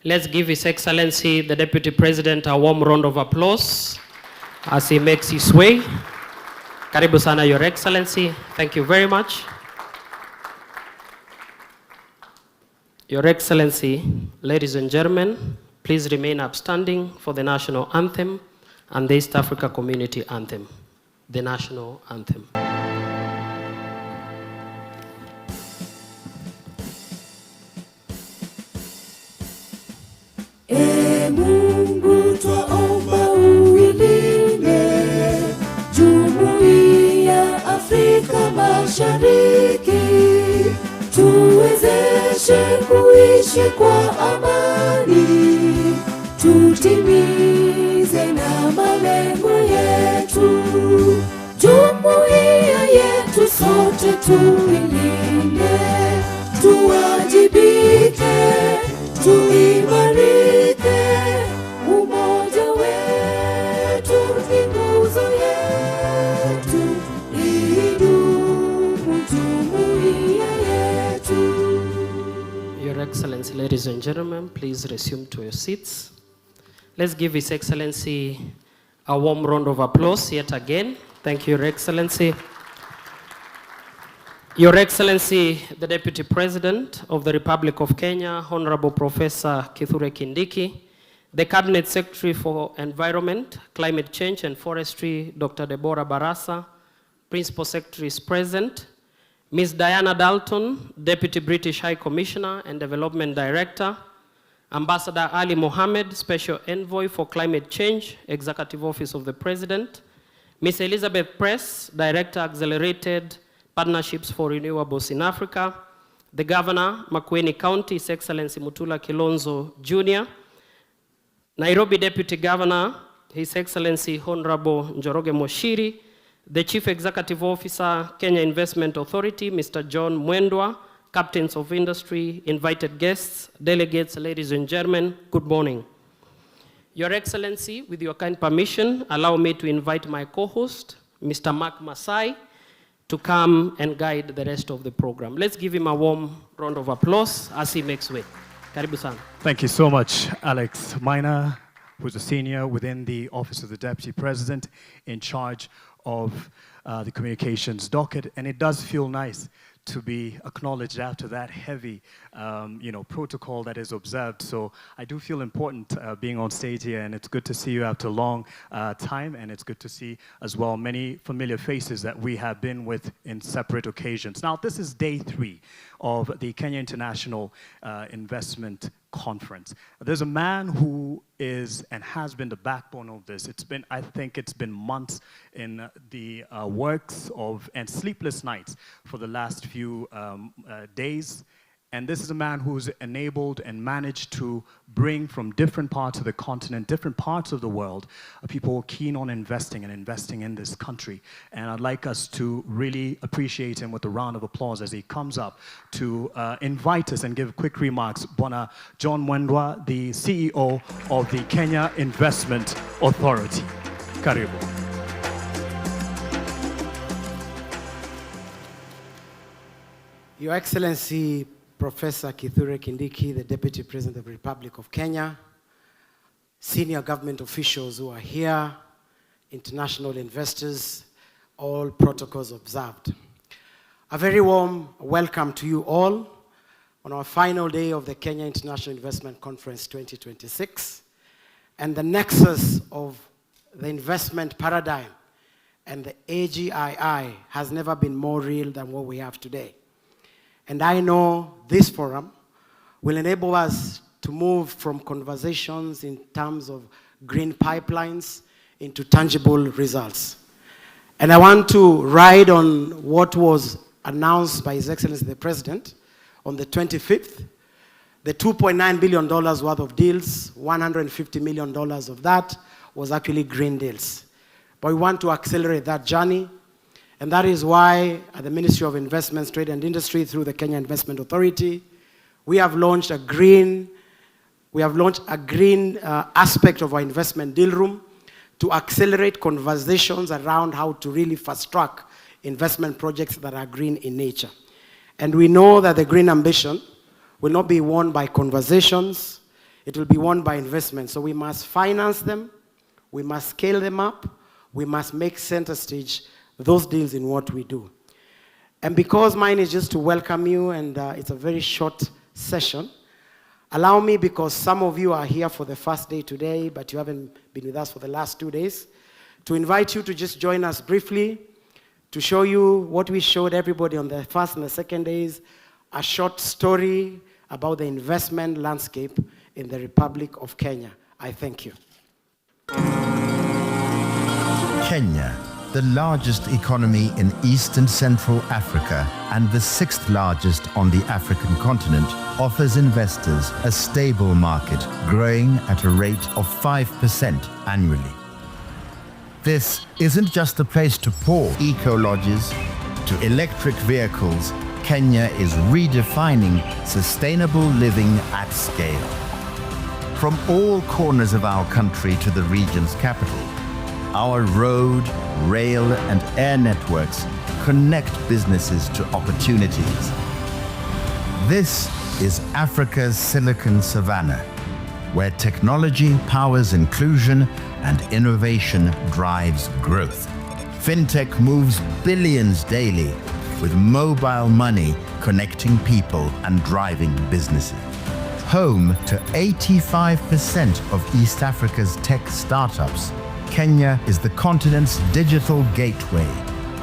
Let's give His Excellency, the Deputy President, a warm round of applause as he makes his way. Karibu sana, Your Excellency. Thank you very much. Your Excellency, ladies and gentlemen, please remain upstanding for the national anthem and the East Africa Community Anthem. The national anthem. E Mungu twaomba uilinde Jumuiya Afrika Mashariki, tuwezeshe kuishi kwa amani, tutimize na malengo yetu. Jumuiya yetu sote tuilinde, tuwajibike, tuimarike, umoja wetu ni nguzo yetu, idumu jumuiya yetu. Your Excellency, ladies and gentlemen, please resume to your seats. Let's give His Excellency a warm round of applause yet again. Thank you, Your Excellency. Your Excellency, the Deputy President of the Republic of Kenya, Honorable Professor Kithure Kindiki, the Cabinet Secretary for Environment, Climate Change and Forestry, Dr. Deborah Barasa, Principal Secretary is present, Ms. Diana Dalton, Deputy British High Commissioner and Development Director, Ambassador Ali Mohammed, Special Envoy for Climate Change, Executive Office of the President, Ms. Elizabeth Press, Director, Accelerated Partnerships for Renewables in Africa, the Governor, Makueni County, His Excellency Mutula Kilonzo Jr., Nairobi Deputy Governor, His Excellency Honorable Njoroge Moshiri, the Chief Executive Officer, Kenya Investment Authority, Mr. John Mwendwa, Captains of Industry, invited guests, delegates, ladies and gentlemen, good morning. Your Excellency, with your kind permission, allow me to invite my co-host, Mr. Mark Masai, to come and guide the rest of the program. Let's give him a warm round of applause as he makes way. Karibu sana. Thank you so much, Alex Maina, who's a senior within the Office of the Deputy President in charge of the communications docket. And it does feel nice to be acknowledged after that heavy protocol that is observed. So I do feel important being on stage here, and it's good to see you after a long time, and it's good to see as well many familiar faces that we have been with in separate occasions. Now, this is day 3 of the Kenya International Investment Conference. There's a man who is and has been the backbone of this. I think it's been months in the works of and sleepless nights for the last few days. And this is a man who's enabled and managed to bring from different parts of the continent, different parts of the world, people keen on investing in this country. And I'd like us to really appreciate him with a round of applause as he comes up to invite us and give quick remarks. Bwana John Mwendwa, the CEO of the Kenya Investment Authority. Karibu. Your Excellency, Professor Kithure Kindiki, the Deputy President of the Republic of Kenya, senior government officials who are here, international investors, all protocols observed. A very warm welcome to you all on our final day of the Kenya International Investment Conference 2026, and the nexus of the investment paradigm and the AGII has never been more real than what we have today. And I know this forum will enable us to move from conversations in terms of green pipelines into tangible results. And I want to ride on what was announced by His Excellency the President on the 25th, the $2.9 billion worth of deals, $150 million of that was actually green deals. But we want to accelerate that journey. And that is why at the Ministry of Investments, Trade and Industry, through the Kenya Investment Authority, we have launched a green aspect of our investment deal room to accelerate conversations around how to really fast-track investment projects that are green in nature. And we know that the green ambition will not be won by conversations. it will be won by investment. So we must finance them, we must scale them up, we must make center stage those deals in what we do. And because mine is just to welcome you, and it's a very short session, allow me, because some of you are here for the first day today, but you haven't been with us for the last 2 days, to invite you to just join us briefly, to show you what we showed everybody on the first and the second days, a short story about the investment landscape in the Republic of Kenya. I thank you. Kenya, the largest economy in East and Central Africa and the 6th largest on the African continent, offers investors a stable market growing at a rate of 5% annually. This isn't just a place to pour eco-lodges, to electric vehicles. Kenya is redefining sustainable living at scale. From all corners of our country to the region's capital, our road, rail, and air networks connect businesses to opportunities. This is Africa's Silicon Savannah, where technology powers inclusion and innovation drives growth. Fintech moves billions daily, with mobile money connecting people and driving businesses. Home to 85% of East Africa's tech startups, Kenya is the continent's digital gateway,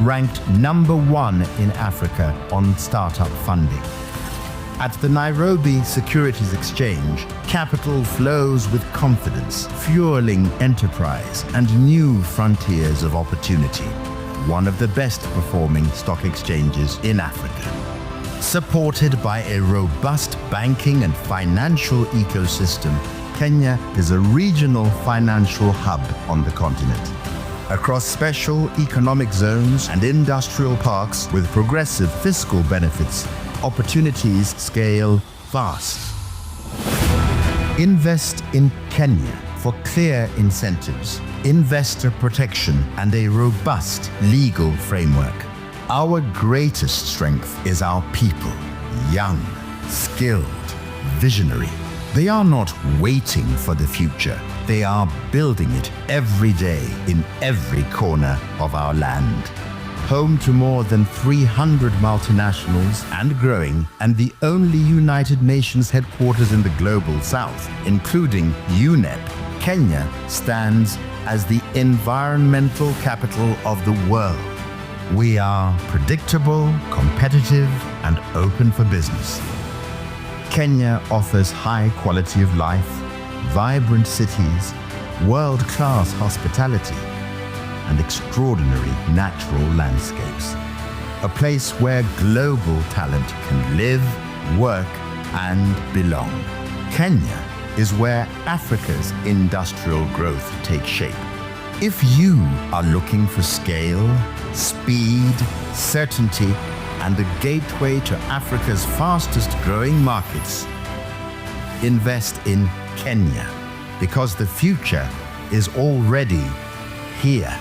ranked #1 in Africa on startup funding. At the Nairobi Securities Exchange, capital flows with confidence, fueling enterprise and new frontiers of opportunity. One of the best performing stock exchanges in Africa. Supported by a robust banking and financial ecosystem, Kenya is a regional financial hub on the continent. Across special economic zones and industrial parks with progressive fiscal benefits, opportunities scale fast. Invest in Kenya for clear incentives, investor protection, and a robust legal framework. Our greatest strength is our people, young, skilled, visionary. They are not waiting for the future. They are building it every day in every corner of our land. Home to more than 300 multinationals and growing, and the only United Nations headquarters in the global south, including UNEP, Kenya stands as the environmental capital of the world. We are predictable, competitive, and open for business. Kenya offers high quality of life, vibrant cities, world-class hospitality, and extraordinary natural landscapes. A place where global talent can live, work, and belong. Kenya is where Africa's industrial growth takes shape. If you are looking for scale, speed, certainty, and a gateway to Africa's fastest growing markets, invest in Kenya, because the future is already here.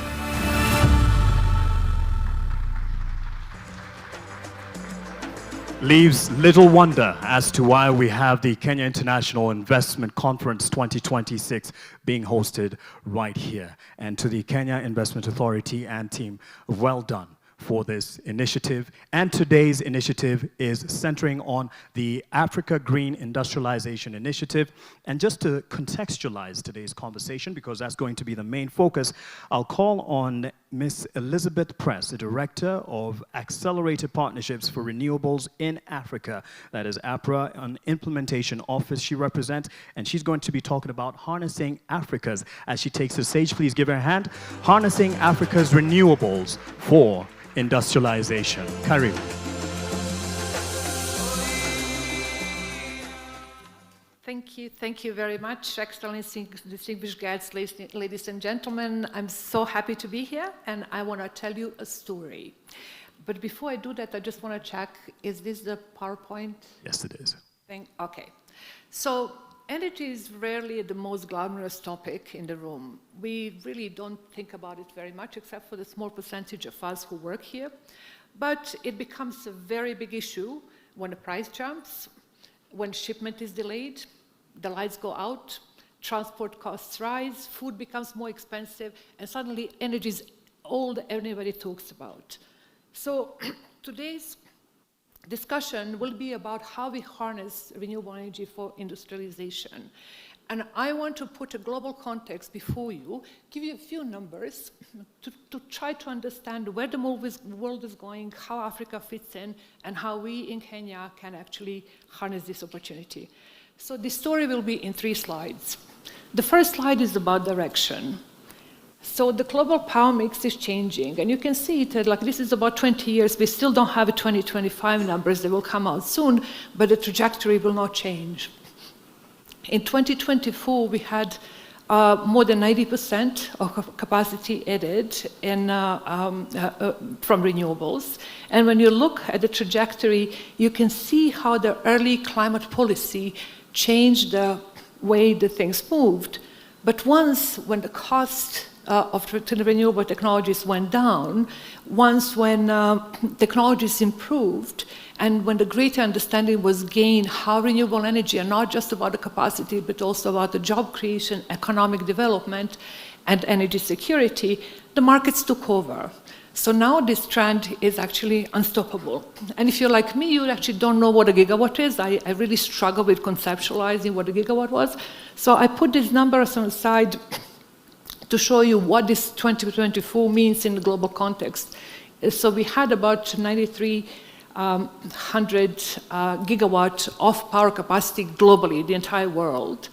Leaves little wonder as to why we have the Kenya International Investment Conference 2026 being hosted right here. And to the Kenya Investment Authority and team, well done for this initiative. And today's initiative is centering on the Africa Green Industrialization Initiative. And just to contextualize today's conversation, because that's going to be the main focus, I'll call on Ms. Elizabeth Press, the Director of Accelerated Partnerships for Renewables in Africa. That is APRA, an implementation office she represents, and she's going to be talking about harnessing Africa's, as she takes the stage, please give her a hand, harnessing Africa's renewables for industrialization. Karibu. Thank you very much, Excellency, distinguished guests, ladies and gentlemen. I'm so happy to be here, and I want to tell you a story. But before I do that, I just want to check, is this the PowerPoint? Yes, it is. Okay. So energy is rarely the most glamorous topic in the room. We really don't think about it very much, except for the small percentage of us who work here. But it becomes a very big issue when the price jumps, when shipment is delayed, the lights go out, transport costs rise, food becomes more expensive, and suddenly energy is all that everybody talks about. So today's discussion will be about how we harness renewable energy for industrialization. And I want to put a global context before you, give you a few numbers to try to understand where the world is going, how Africa fits in, and how we in Kenya can actually harness this opportunity. So this story will be in 3 slides. The first slide is about direction. So the global power mix is changing, and you can see it, like this is about 20 years. We still don't have a 2025 numbers. They will come out soon, but the trajectory will not change. In 2024, we had more than 90% of capacity added from renewables. And when you look at the trajectory, you can see how the early climate policy changed the way the things moved. But once, when the cost of renewable technologies went down, once when technologies improved, and when the greater understanding was gained how renewable energy are not just about the capacity, but also about the job creation, economic development, and energy security, the markets took over. So now this trend is actually unstoppable. And if you're like me, you actually don't know what a gigawatt is. I really struggle with conceptualizing what a gigawatt was. So I put these numbers on the side to show you what this 2024 means in the global context. So we had about 9,300 gigawatt of power capacity globally, the entire world.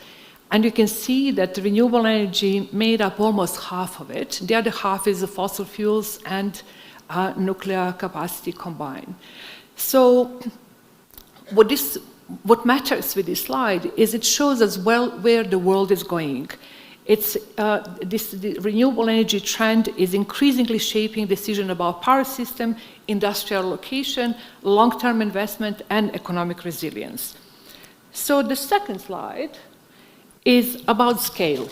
And you can see that renewable energy made up almost half of it. The other half is the fossil fuels and nuclear capacity combined. So what matters with this slide is it shows us well where the world is going. The renewable energy trend is increasingly shaping decisions about power system, industrial location, long-term investment, and economic resilience. So the second slide is about scale.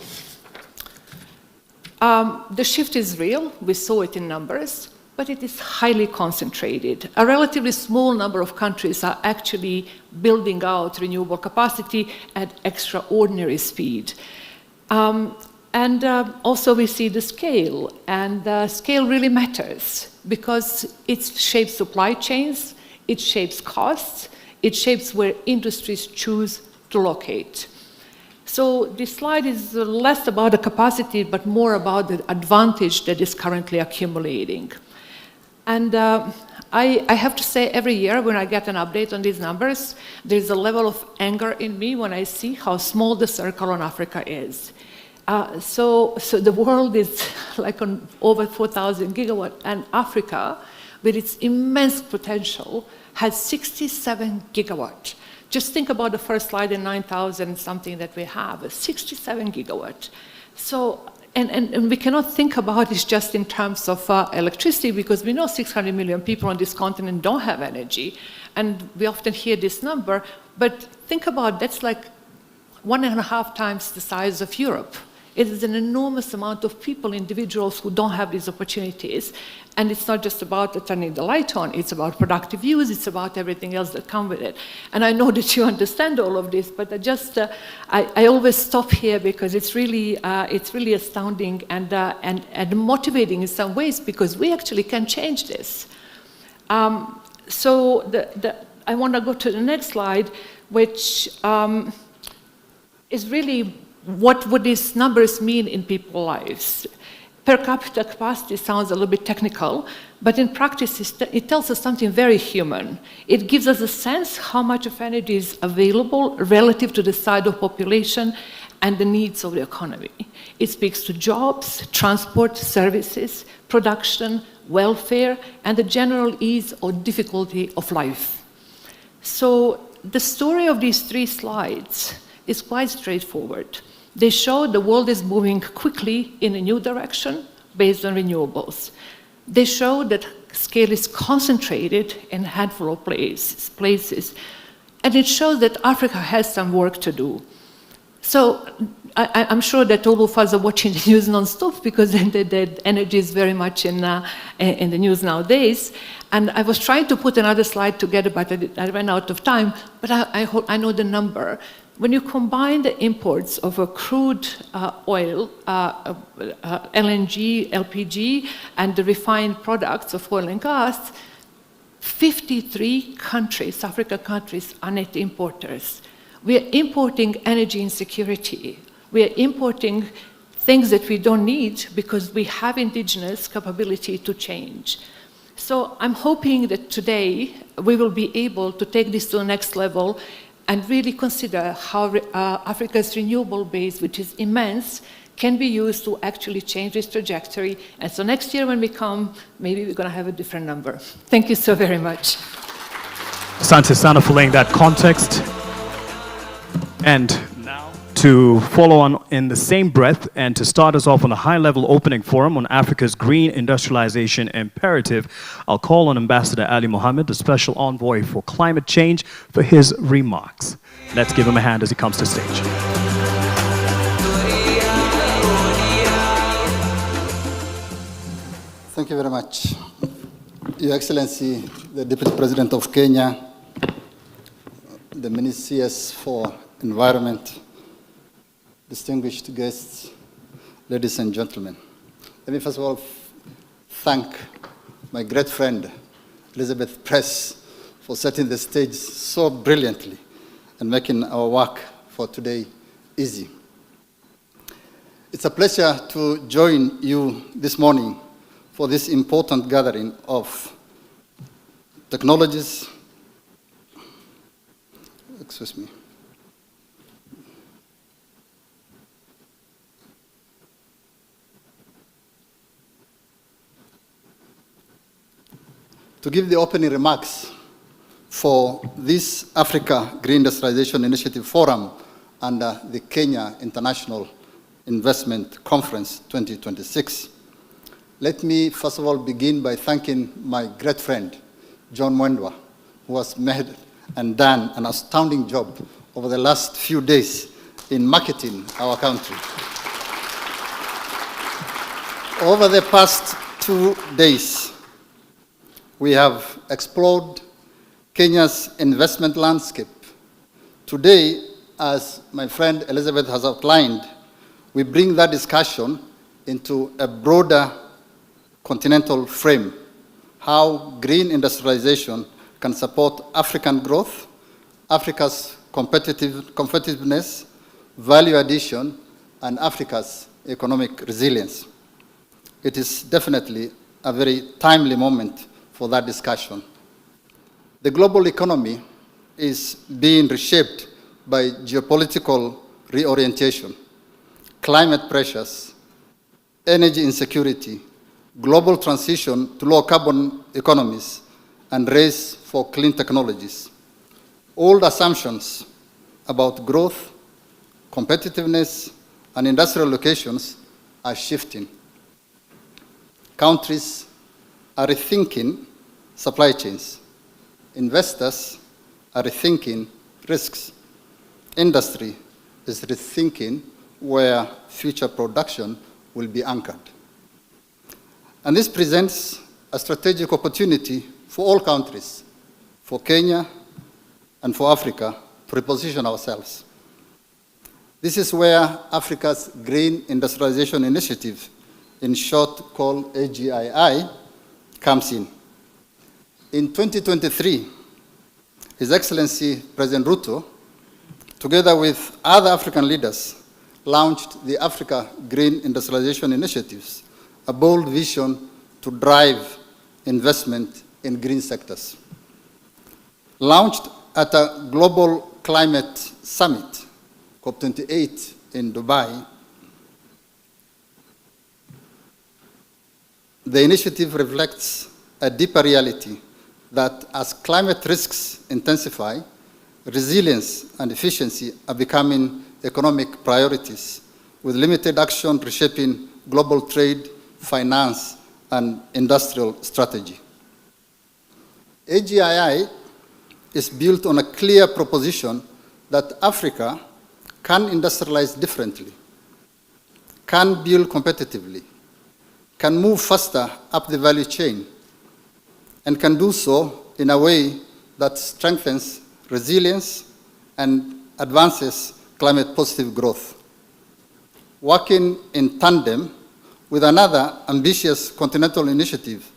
The shift is real. We saw it in numbers, but it is highly concentrated. A relatively small number of countries are actually building out renewable capacity at extraordinary speed. Also we see the scale, and the scale really matters because it shapes supply chains, it shapes costs, it shapes where industries choose to locate. So this slide is less about the capacity, but more about the advantage that is currently accumulating. And I have to say, every year when I get an update on these numbers, there's a level of anger in me when I see how small the circle on Africa is. So the world is like on over 4,000 gigawatts, and Africa, with its immense potential, has 67 gigawatts. Just think about the first slide in 9,000 something that we have, 67 gigawatts. So, and we cannot think about it just in terms of electricity, because we know 600 million people on this continent don't have energy. And we often hear this number, but think about that's like 1.5 times the size of Europe. It is an enormous amount of people, individuals who don't have these opportunities. And it's not just about turning the light on, it's about productive use, it's about everything else that comes with it. And I know that you understand all of this, but I always stop here because it's really astounding and motivating in some ways, because we actually can change this. So I want to go to the next slide, which is really what would these numbers mean in people's lives. Per capita capacity sounds a little bit technical, but in practice it tells us something very human. It gives us a sense how much of energy is available relative to the size of population and the needs of the economy. It speaks to jobs, transport, services, production, welfare, and the general ease or difficulty of life. So the story of these 3 slides is quite straightforward. They show the world is moving quickly in a new direction based on renewables. They show that scale is concentrated in a handful of places. And it shows that Africa has some work to do. So I'm sure that all of us are watching the news non-stop, because the energy is very much in the news nowadays. And I was trying to put another slide together, but I ran out of time. But I know the number. When you combine the imports of crude oil, LNG, LPG, and the refined products of oil and gas, 53 countries, African countries, are net importers. We are importing energy insecurity. We are importing things that we don't need because we have indigenous capability to change. So I'm hoping that today we will be able to take this to the next level and really consider how Africa's renewable base, which is immense, can be used to actually change this trajectory. And so next year when we come, maybe we're going to have a different number. Thank you so very much. Asante Sana for laying that context. And now to follow on in the same breath and to start us off on a high-level opening forum on Africa's green industrialization imperative, I'll call on Ambassador Ali Mohammed, the Special Envoy for Climate Change, for his remarks. Let's give him a hand as he comes to stage. Thank you very much. Your Excellency, the Deputy President of Kenya, the Ministers for Environment, distinguished guests, ladies and gentlemen. Let me first of all thank my great friend, Elizabeth Press, for setting the stage so brilliantly and making our work for today easy. It's a pleasure to join you this morning for this important gathering of technologies, excuse me, to give the opening remarks for this Africa Green Industrialization Initiative Forum under the Kenya International Investment Conference 2026. Let me first of all begin by thanking my great friend, John Mwendwa, who has made and done an astounding job over the last few days in marketing our country. Over the past 2 days, we have explored Kenya's investment landscape. Today, as my friend Elizabeth has outlined, we bring that discussion into a broader continental frame, how green industrialization can support African growth, Africa's competitiveness, value addition, and Africa's economic resilience. It is definitely a very timely moment for that discussion. The global economy is being reshaped by geopolitical reorientation, climate pressures, energy insecurity, global transition to low carbon economies, and race for clean technologies. Old assumptions about growth, competitiveness, and industrial locations are shifting. Countries are rethinking supply chains. Investors are rethinking risks. Industry is rethinking where future production will be anchored. And this presents a strategic opportunity for all countries, for Kenya and for Africa, to reposition ourselves. This is where Africa's Green Industrialization Initiative, in short called AGII, comes in. In 2023, His Excellency President Ruto, together with other African leaders, launched the Africa Green Industrialization Initiatives, a bold vision to drive investment in green sectors. Launched at a global climate summit, COP28 in Dubai, the initiative reflects a deeper reality that as climate risks intensify, resilience and efficiency are becoming economic priorities, with limited action reshaping global trade, finance, and industrial strategy. AGII is built on a clear proposition that Africa can industrialize differently, can build competitively, can move faster up the value chain, and can do so in a way that strengthens resilience and advances climate positive growth. Working in tandem with another ambitious continental initiative,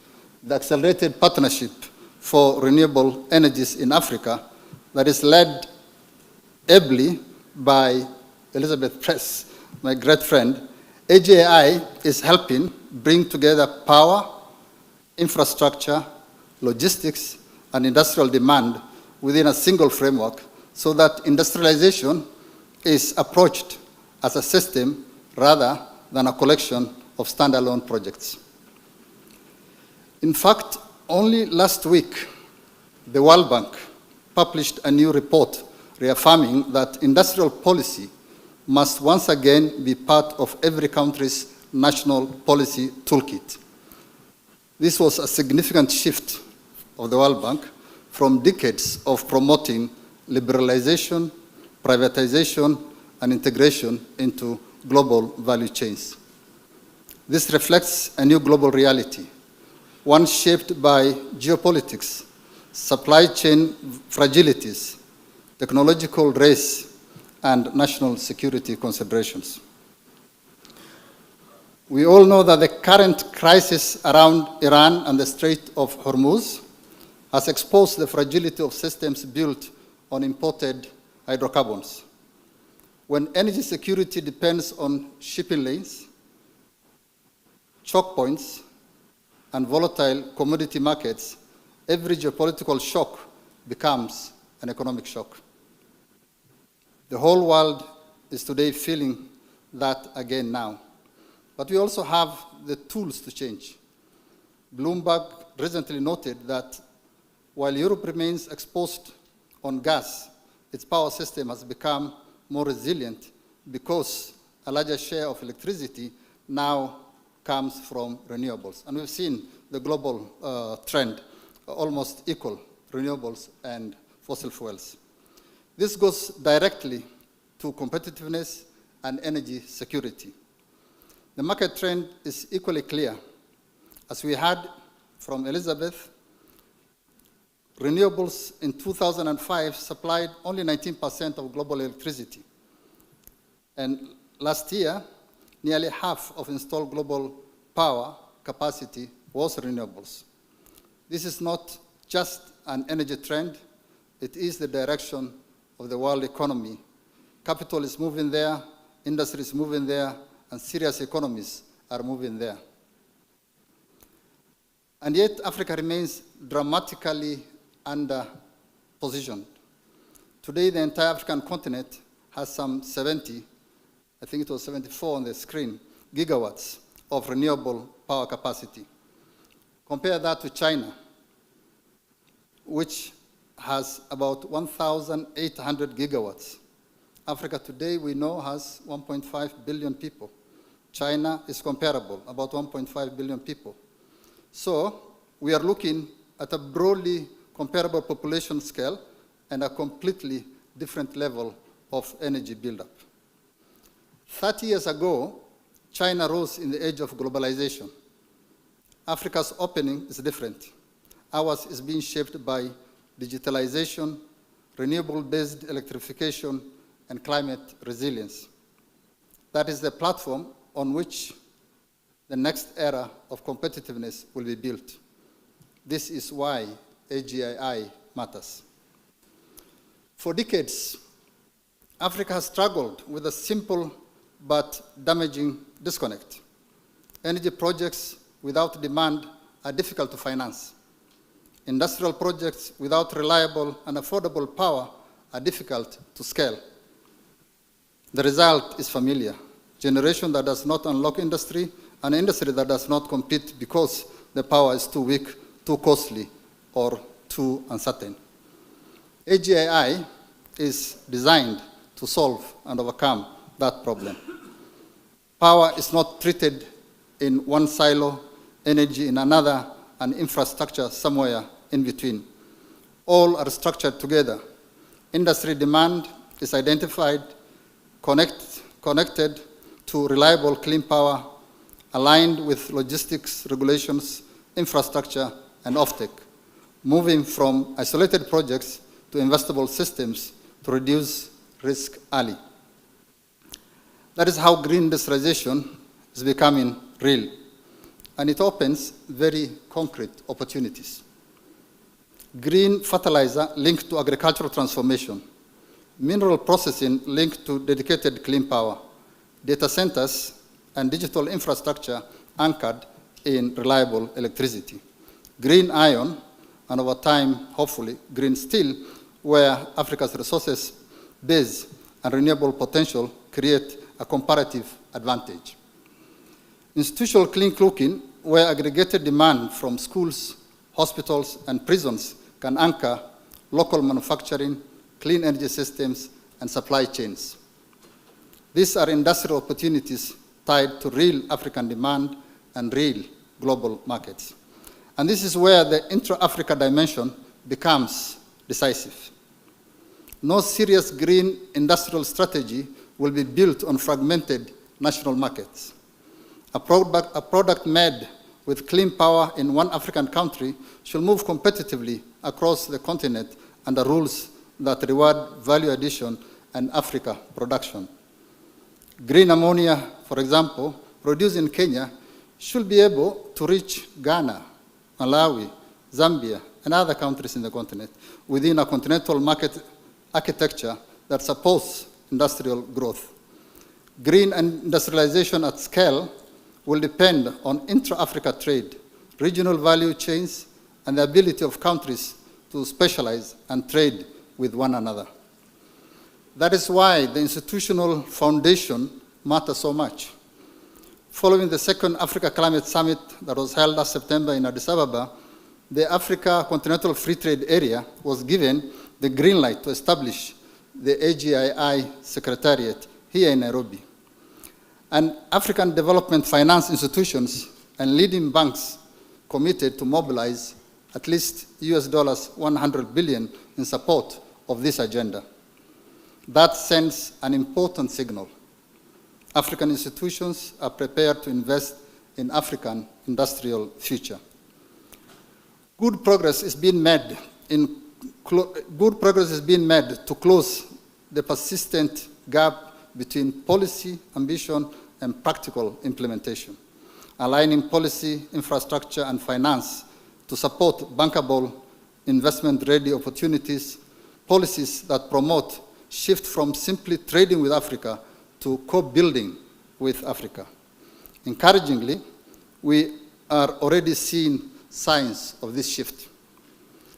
the Accelerated Partnership for Renewable Energies in Africa, that is led ably by Elizabeth Press, my great friend, AGI is helping bring together power, infrastructure, logistics, and industrial demand within a single framework so that industrialization is approached as a system rather than a collection of standalone projects. In fact, only last week, the World Bank published a new report reaffirming that industrial policy must once again be part of every country's national policy toolkit. This was a significant shift of the World Bank from decades of promoting liberalization, privatization, and integration into global value chains. This reflects a new global reality, one shaped by geopolitics, supply chain fragilities, technological race, and national security considerations. We all know that the current crisis around Iran and the Strait of Hormuz has exposed the fragility of systems built on imported hydrocarbons. When energy security depends on shipping lanes, choke points, and volatile commodity markets, every geopolitical shock becomes an economic shock. The whole world is today feeling that again now. But we also have the tools to change. Bloomberg recently noted that while Europe remains exposed on gas, its power system has become more resilient because a larger share of electricity now comes from renewables. And we've seen the global trend, almost equal, renewables and fossil fuels. This goes directly to competitiveness and energy security. The market trend is equally clear. As we heard from Elizabeth, renewables in 2005 supplied only 19% of global electricity. And last year, nearly half of installed global power capacity was renewables. This is not just an energy trend, it is the direction of the world economy. Capital is moving there, industry is moving there, and serious economies are moving there. And yet, Africa remains dramatically under-positioned. Today, the entire African continent has some 70, I think it was 74 on the screen, gigawatts of renewable power capacity. Compare that to China, which has about 1,800 gigawatts. Africa today, we know, has 1.5 billion people. China is comparable, about 1.5 billion people. So we are looking at a broadly comparable population scale and a completely different level of energy buildup. 30 years ago, China rose in the age of globalization. Africa's opening is different. Ours is being shaped by digitalization, renewable-based electrification, and climate resilience. That is the platform on which the next era of competitiveness will be built. This is why AGI matters. For decades, Africa has struggled with a simple but damaging disconnect. Energy projects without demand are difficult to finance. Industrial projects without reliable and affordable power are difficult to scale. The result is familiar. Generation that does not unlock industry, an industry that does not compete because the power is too weak, too costly, or too uncertain. AGI is designed to solve and overcome that problem. Power is not treated in one silo, energy in another, and infrastructure somewhere in between. All are structured together. Industry demand is identified, connected to reliable clean power, aligned with logistics regulations, infrastructure, and offtake, moving from isolated projects to investable systems to reduce risk early. That is how green industrialization is becoming real, and it opens very concrete opportunities. Green fertilizer linked to agricultural transformation, mineral processing linked to dedicated clean power, data centers, and digital infrastructure anchored in reliable electricity. Green iron, and over time, hopefully, green steel, where Africa's resources base and renewable potential create a comparative advantage. Institutional clean cooking, where aggregated demand from schools, hospitals, and prisons can anchor local manufacturing, clean energy systems, and supply chains. These are industrial opportunities tied to real African demand and real global markets. And this is where the intra-Africa dimension becomes decisive. No serious green industrial strategy will be built on fragmented national markets. A product made with clean power in one African country should move competitively across the continent under rules that reward value addition and Africa production. Green ammonia, for example, produced in Kenya should be able to reach Ghana, Malawi, Zambia, and other countries in the continent within a continental market architecture that supports industrial growth. Green industrialization at scale will depend on intra-Africa trade, regional value chains, and the ability of countries to specialize and trade with one another. That is why the institutional foundation matters so much. Following the second Africa Climate Summit that was held last September in Addis Ababa, the Africa Continental Free Trade Area was given the green light to establish the AGII Secretariat here in Nairobi. And African development finance institutions and leading banks committed to mobilize at least US $100 billion in support of this agenda. That sends an important signal. African institutions are prepared to invest in African industrial future. Good progress is being made to close the persistent gap between policy ambition and practical implementation, aligning policy, infrastructure, and finance to support bankable, investment-ready opportunities, policies that promote shift from simply trading with Africa to co-building with Africa. Encouragingly, we are already seeing signs of this shift.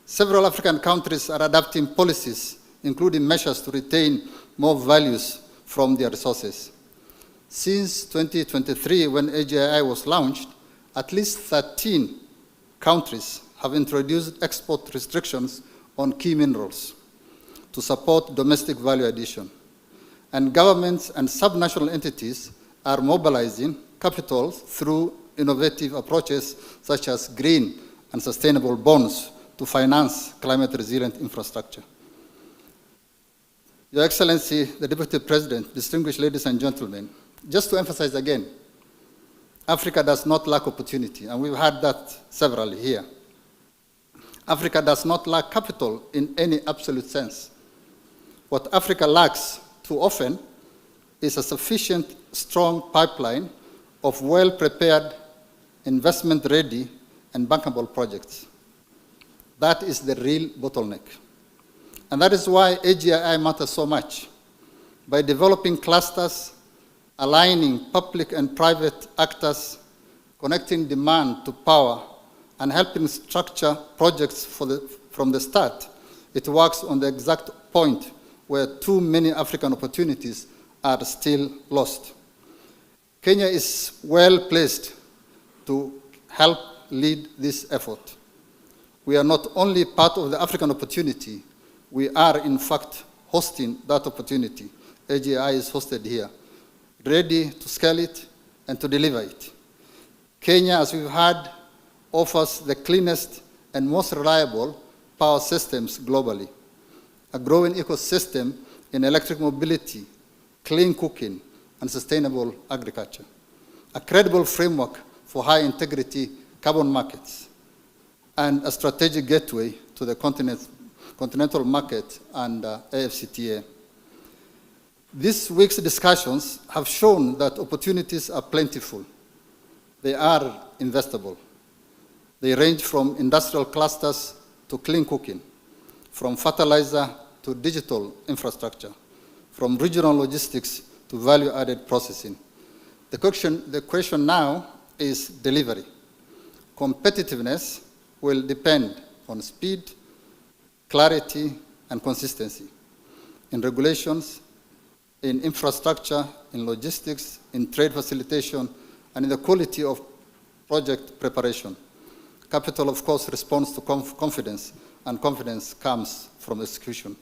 Several African countries are adopting policies, including measures to retain more values from their resources. Since 2023, when AGII was launched, at least 13 countries have introduced export restrictions on key minerals to support domestic value addition. And governments and subnational entities are mobilizing capital through innovative approaches such as green and sustainable bonds to finance climate-resilient infrastructure. Your Excellency, the Deputy President, distinguished ladies and gentlemen, just to emphasize again, Africa does not lack opportunity, and we've had that severally here. Africa does not lack capital in any absolute sense. What Africa lacks too often is a sufficient, strong pipeline of well-prepared, investment-ready, and bankable projects. That is the real bottleneck. And that is why AGII matters so much. By developing clusters, aligning public and private actors, connecting demand to power, and helping structure projects from the start, it works on the exact point where too many African opportunities are still lost. Kenya is well placed to help lead this effort. We are not only part of the African opportunity, we are in fact hosting that opportunity. AGI is hosted here, ready to scale it and to deliver it. Kenya, as we've heard, offers the cleanest and most reliable power systems globally, a growing ecosystem in electric mobility, clean cooking, and sustainable agriculture, a credible framework for high-integrity carbon markets, and a strategic gateway to the continental market and AfCFTA. This week's discussions have shown that opportunities are plentiful. They are investable. They range from industrial clusters to clean cooking, from fertilizer to digital infrastructure, from regional logistics to value-added processing. The question now is delivery. Competitiveness will depend on speed, clarity, and consistency in regulations, in infrastructure, in logistics, in trade facilitation, and in the quality of project preparation. Capital, of course, responds to confidence, and confidence comes from execution.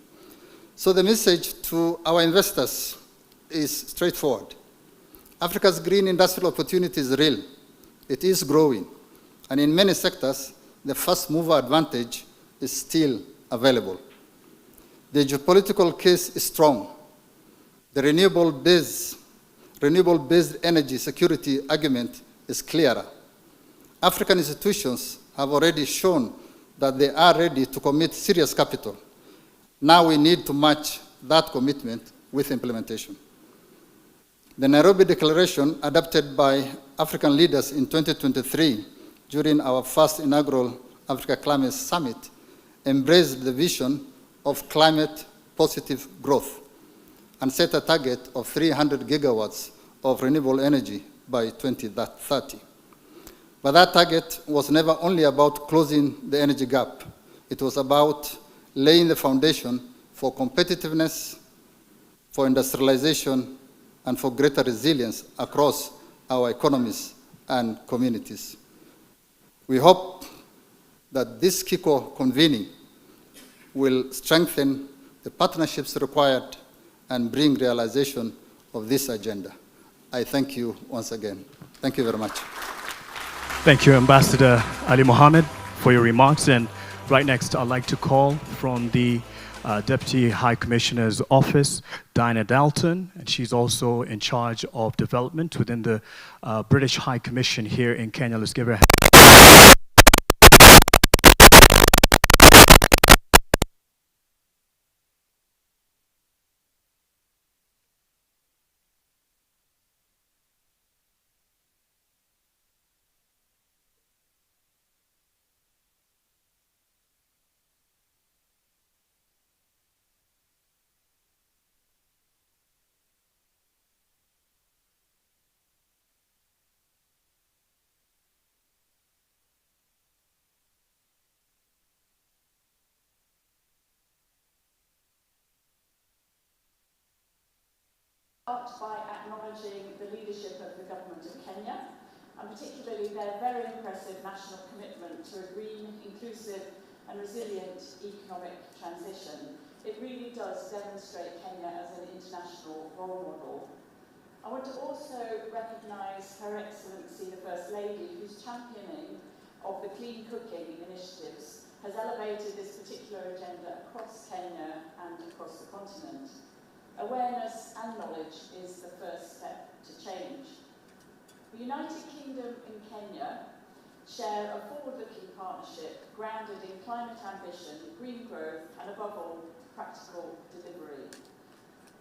So the message to our investors is straightforward. Africa's green industrial opportunity is real. It is growing. And in many sectors, the first mover advantage is still available. The geopolitical case is strong. The renewable-based energy security argument is clearer. African institutions have already shown that they are ready to commit serious capital. Now we need to match that commitment with implementation. The Nairobi Declaration, adopted by African leaders in 2023 during our first inaugural Africa Climate Summit, embraced the vision of climate-positive growth and set a target of 300 gigawatts of renewable energy by 2030. But that target was never only about closing the energy gap. It was about laying the foundation for competitiveness, for industrialization, and for greater resilience across our economies and communities. We hope that this KICO convening will strengthen the partnerships required and bring realization of this agenda. I thank you once again. Thank you very much. Thank you, Ambassador Ali Mohammed, for your remarks. And right next, I'd like to call from the Deputy High Commissioner's Office, Diana Dalton, and she's also in charge of development within the British High Commission here in Kenya. Let's give her a hand. Start by acknowledging the leadership of the Government of Kenya, and particularly their very impressive national commitment to a green, inclusive and resilient economic transition. It really does demonstrate Kenya as an international role model. I want to also recognise Her Excellency the First Lady, whose championing of the clean cooking initiatives has elevated this particular agenda across Kenya and across the continent. Awareness and knowledge is the first step to change. The United Kingdom and Kenya share a forward-looking partnership grounded in climate ambition, green growth, and above all, practical delivery.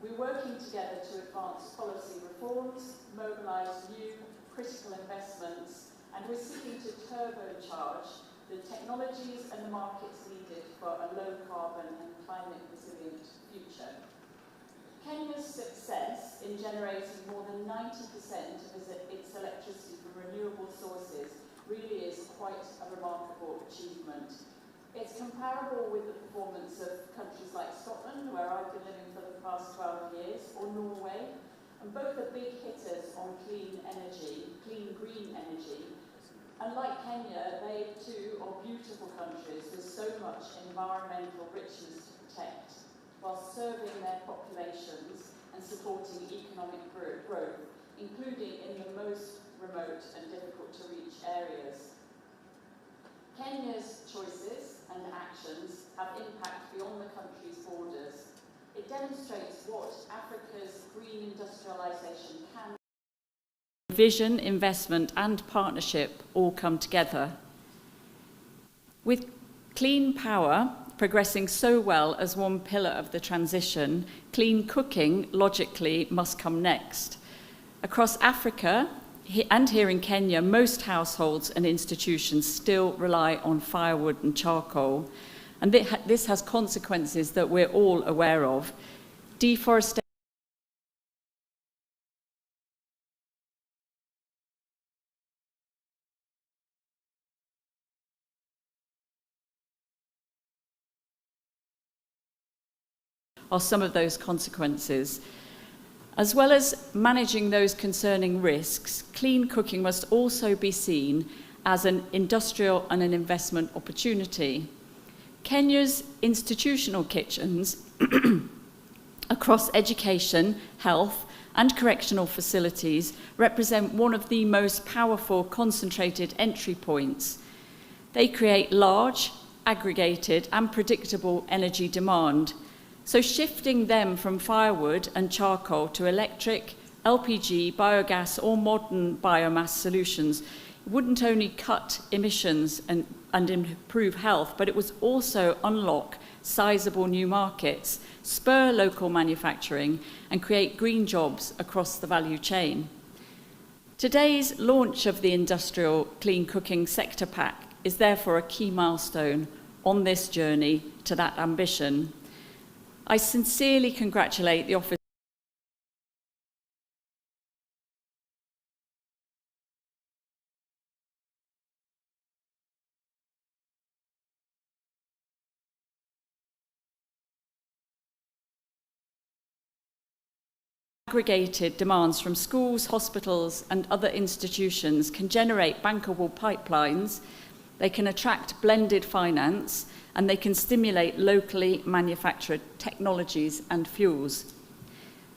We're working together to advance policy reforms, mobilise new critical investments, and we're seeking to turbocharge the technologies and the markets needed for a low-carbon and climate-resilient future. Kenya's success in generating more than 90% of its electricity from renewable sources really is quite a remarkable achievement. It's comparable with the performance of countries like Scotland, where I've been living for the past 12 years, or Norway, and both are big hitters on clean energy, clean green energy. And like Kenya, they too are beautiful countries with so much environmental richness to protect, while serving their populations and supporting economic growth, including in the most remote and difficult to reach areas. Kenya's choices and actions have impact beyond the country's borders. It demonstrates what Africa's green industrialization can. Vision, investment and partnership all come together. With clean power, progressing so well as one pillar of the transition, clean cooking logically must come next. Across Africa and here in Kenya, most households and institutions still rely on firewood and charcoal. And this has consequences that we're all aware of. Deforestation are some of those consequences. As well as managing those concerning risks, clean cooking must also be seen as an industrial and an investment opportunity. Kenya's institutional kitchens across education, health, and correctional facilities represent one of the most powerful concentrated entry points. They create large, aggregated, and predictable energy demand. So shifting them from firewood and charcoal to electric, LPG, biogas, or modern biomass solutions wouldn't only cut emissions and improve health, but it would also unlock sizable new markets, spur local manufacturing, and create green jobs across the value chain. Today's launch of the Industrial Clean Cooking Sector Pack is therefore a key milestone on this journey to that ambition. I sincerely congratulate the Office aggregated demands from schools, hospitals, and other institutions can generate bankable pipelines, they can attract blended finance, and they can stimulate locally manufactured technologies and fuels.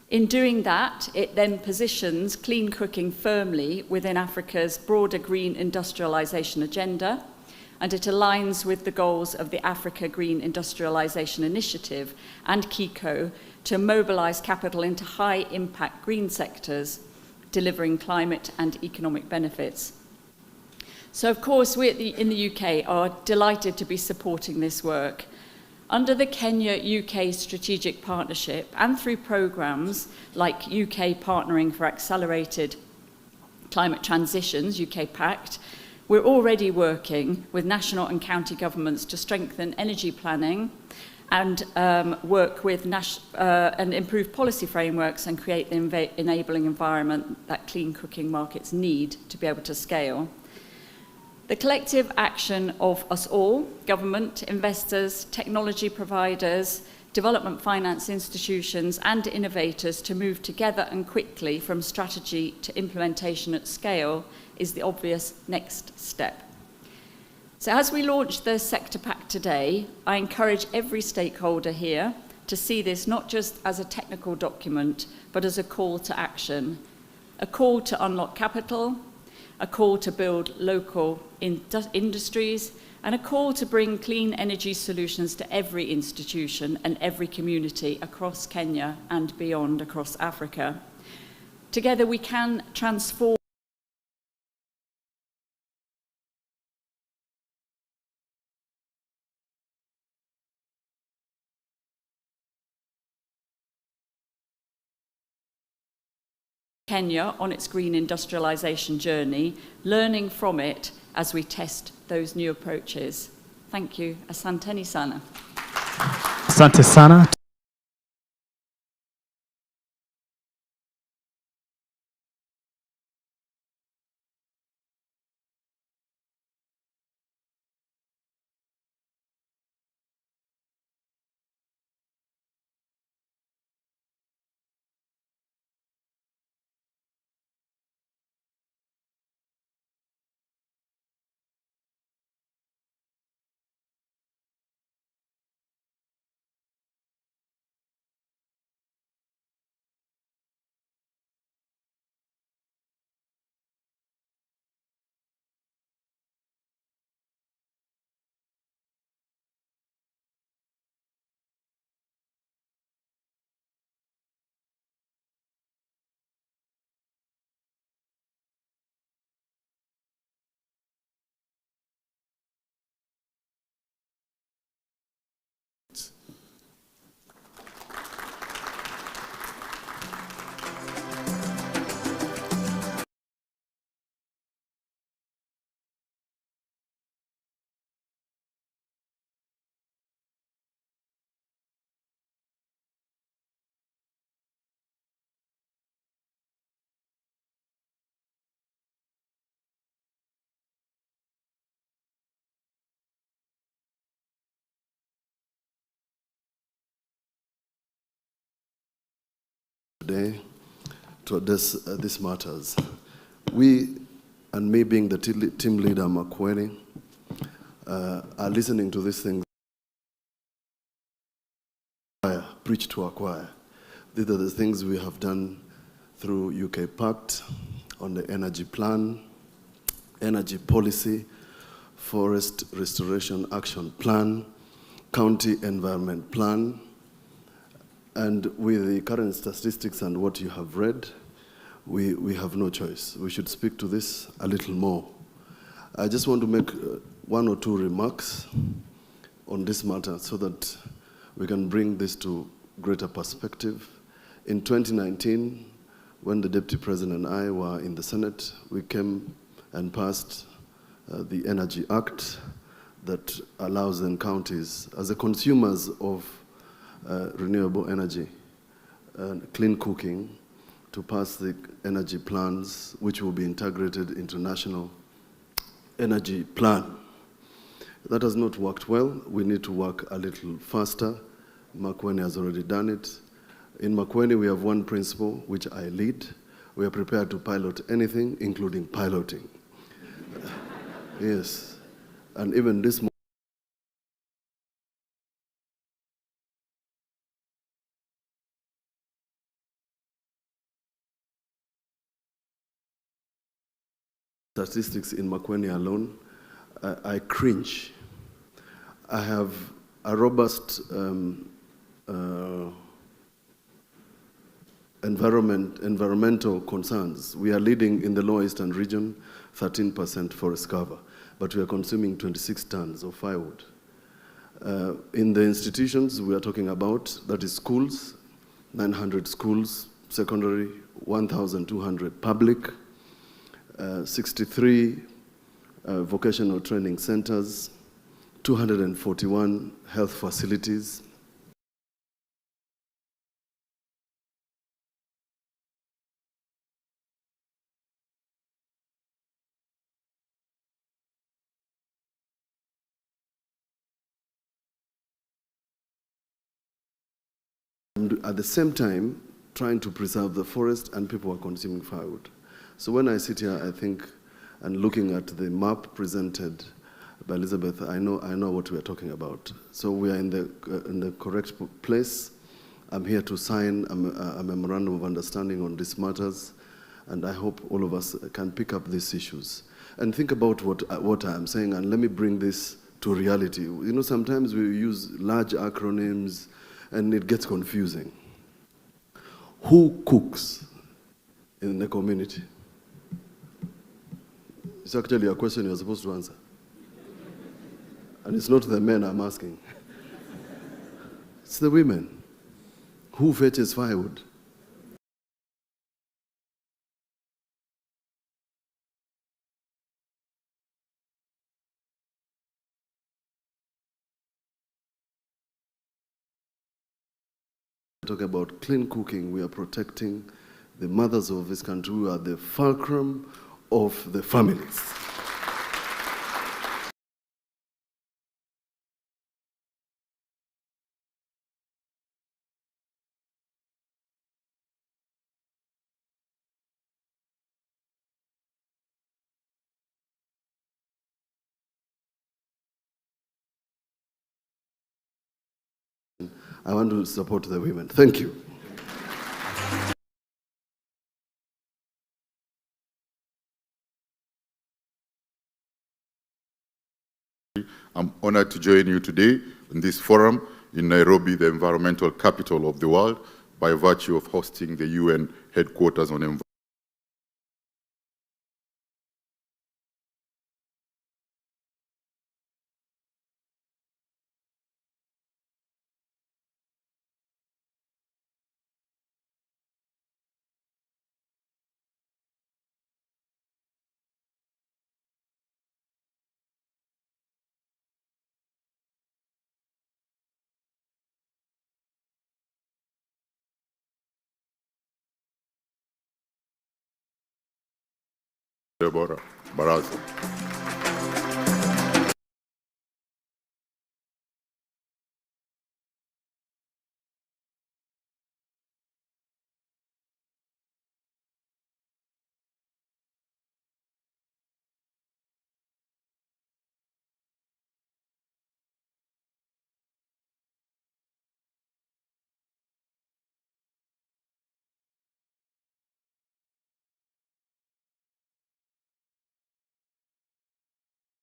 In doing that, it then positions clean cooking firmly within Africa's broader green industrialization agenda, and it aligns with the goals of the Africa Green Industrialization Initiative and KECO to mobilize capital into high-impact green sectors, delivering climate and economic benefits. So, of course, we in the UK are delighted to be supporting this work. Under the Kenya-UK Strategic Partnership and through programmes like UK Partnering for Accelerated Climate Transitions, UK Pact, we're already working with national and county governments to strengthen energy planning and work with and improve policy frameworks and create the enabling environment that clean cooking markets need to be able to scale. The collective action of us all, government, investors, technology providers, development finance institutions, and innovators to move together and quickly from strategy to implementation at scale is the obvious next step. So as we launch the Sector Pack today, I encourage every stakeholder here to see this not just as a technical document, but as a call to action, a call to unlock capital, a call to build local industries, and a call to bring clean energy solutions to every institution and every community across Kenya and beyond across Africa. Together we can transform Kenya on its green industrialization journey, learning from it as we test those new approaches. Thank you. Asanteni sana. Asante sana. today to address these matters. We, and me being the team leader, Makueni, are listening to these things. Preach to our choir. These are the things we have done through UK Pact on the energy plan, energy policy, forest restoration action plan, county environment plan, and with the current statistics and what you have read, we have no choice. We should speak to this a little more. I just want to make one or two remarks on this matter so that we can bring this to greater perspective. In 2019, when the Deputy President and I were in the Senate, we came and passed the Energy Act that allows then counties, as the consumers of renewable energy and clean cooking, to pass the energy plans, which will be integrated into national energy plan. That has not worked well. We need to work a little faster. Makueni has already done it. In Makueni, we have one principle, which I lead. We are prepared to pilot anything, including piloting. Yes. And even this morning, statistics in Makueni alone, I cringe. I have a robust environmental concerns. We are leading in the Lower Eastern region, 13% forest cover, but we are consuming 26 tons of firewood. In the institutions we are talking about, that is schools, 900 schools, secondary, 1,200 public, 63 vocational training centers, 241 health facilities. And at the same time, trying to preserve the forest, and people are consuming firewood. So when I sit here, I think, and looking at the map presented by Elizabeth, I know what we are talking about. So we are in the correct place. I'm here to sign a memorandum of understanding on these matters, and I hope all of us can pick up these issues and think about what I am saying, and let me bring this to reality. You know, sometimes we use large acronyms, and it gets confusing. Who cooks in the community? It's actually a question you're supposed to answer. And it's not the men I'm asking. It's the women. Who fetches firewood? Talk about clean cooking. We are protecting the mothers of this country, who are the fulcrum of the families. I want to support the women. Thank you. I'm honored to join you today in this forum in Nairobi, the environmental capital of the world, by virtue of hosting the UN headquarters on environment. Deborah Baraza.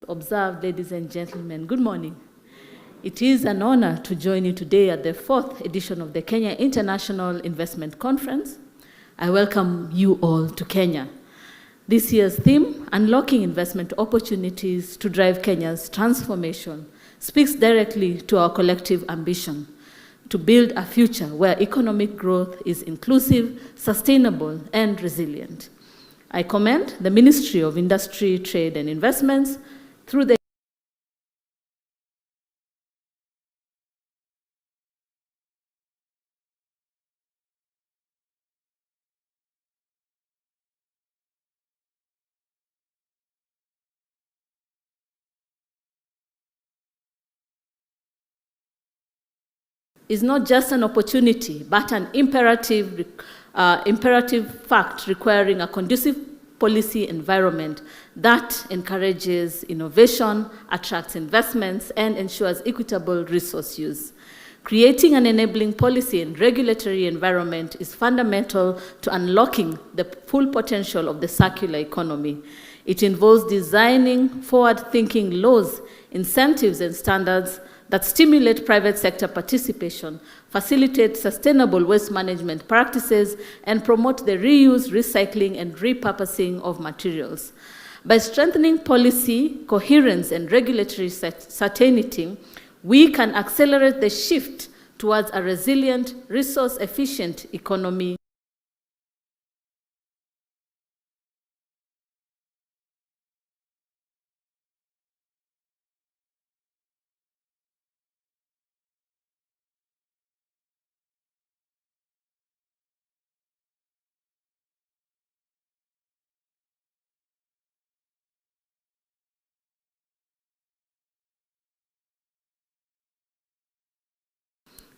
observed, ladies and gentlemen, good morning. It is an honor to join you today at the 4th edition of the Kenya International Investment Conference. I welcome you all to Kenya. This year's theme, Unlocking Investment Opportunities to Drive Kenya's Transformation, speaks directly to our collective ambition to build a future where economic growth is inclusive, sustainable, and resilient. I commend the Ministry of Industry, Trade and Investments through the is not just an opportunity, but an imperative fact requiring a conducive policy environment that encourages innovation, attracts investments, and ensures equitable resource use. Creating an enabling policy and regulatory environment is fundamental to unlocking the full potential of the circular economy. It involves designing forward-thinking laws, incentives, and standards that stimulate private sector participation, facilitate sustainable waste management practices, and promote the reuse, recycling, and repurposing of materials. By strengthening policy, coherence, and regulatory certainty, we can accelerate the shift towards a resilient, resource-efficient economy.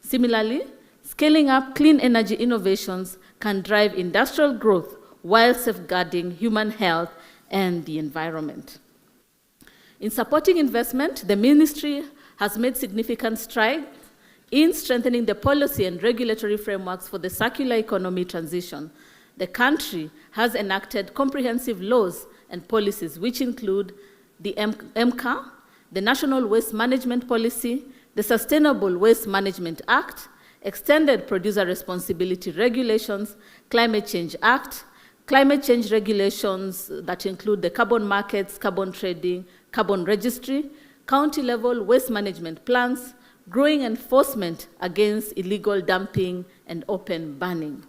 Similarly, scaling up clean energy innovations can drive industrial growth while safeguarding human health and the environment. In supporting investment, the ministry has made significant strides in strengthening the policy and regulatory frameworks for the circular economy transition. The country has enacted comprehensive laws and policies which include the MCA, the National Waste Management Policy, the Sustainable Waste Management Act, Extended Producer Responsibility Regulations, Climate Change Act, climate change regulations that include the carbon markets, carbon trading, carbon registry, county-level waste management plans, growing enforcement against illegal dumping and open burning.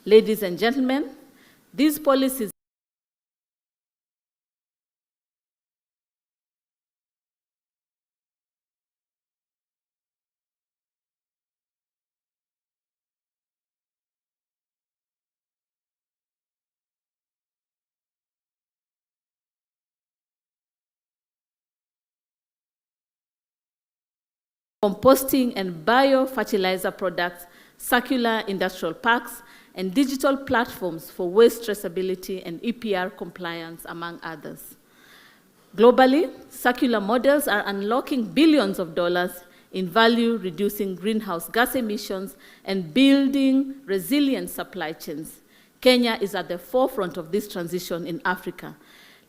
Ladies and gentlemen, these policies composting and biofertilizer products, circular industrial parks, and digital platforms for waste traceability and EPR compliance, among others. Globally, circular models are unlocking billions of dollars in value, reducing greenhouse gas emissions, and building resilient supply chains. Kenya is at the forefront of this transition in Africa.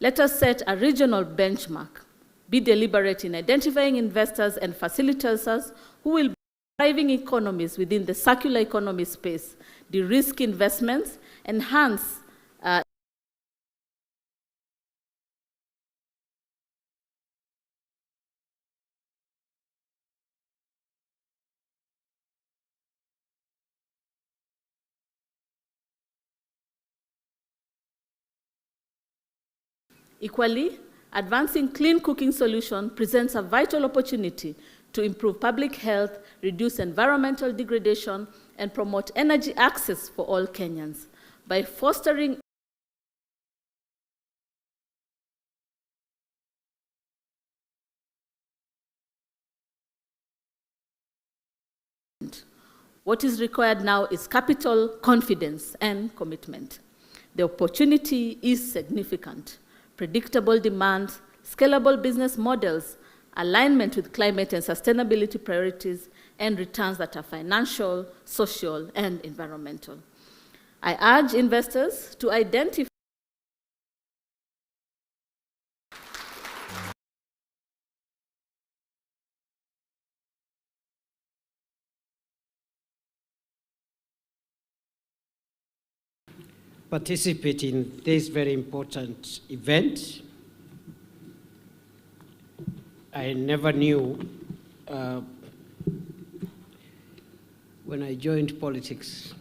Let us set a regional benchmark. Be deliberate in identifying investors and facilitators who will be driving economies within the circular economy space, de-risk investments, enhance Equally, advancing clean cooking solutions presents a vital opportunity to improve public health, reduce environmental degradation, and promote energy access for all Kenyans. By fostering what is required now is capital, confidence, and commitment. The opportunity is significant. Predictable demand, scalable business models, alignment with climate and sustainability priorities, and returns that are financial, social, and environmental. I urge investors to identify participate in this very important event. I never knew when I joined politics,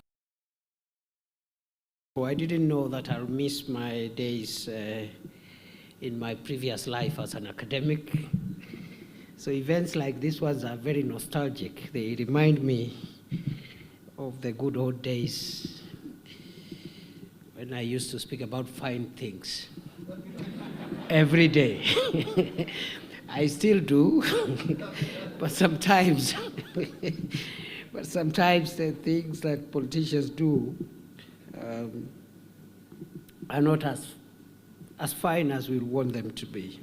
I didn't know that I'll miss my days in my previous life as an academic. So events like this ones are very nostalgic. They remind me of the good old days when I used to speak about fine things every day. I still do, but sometimes the things that politicians do are not as fine as we want them to be.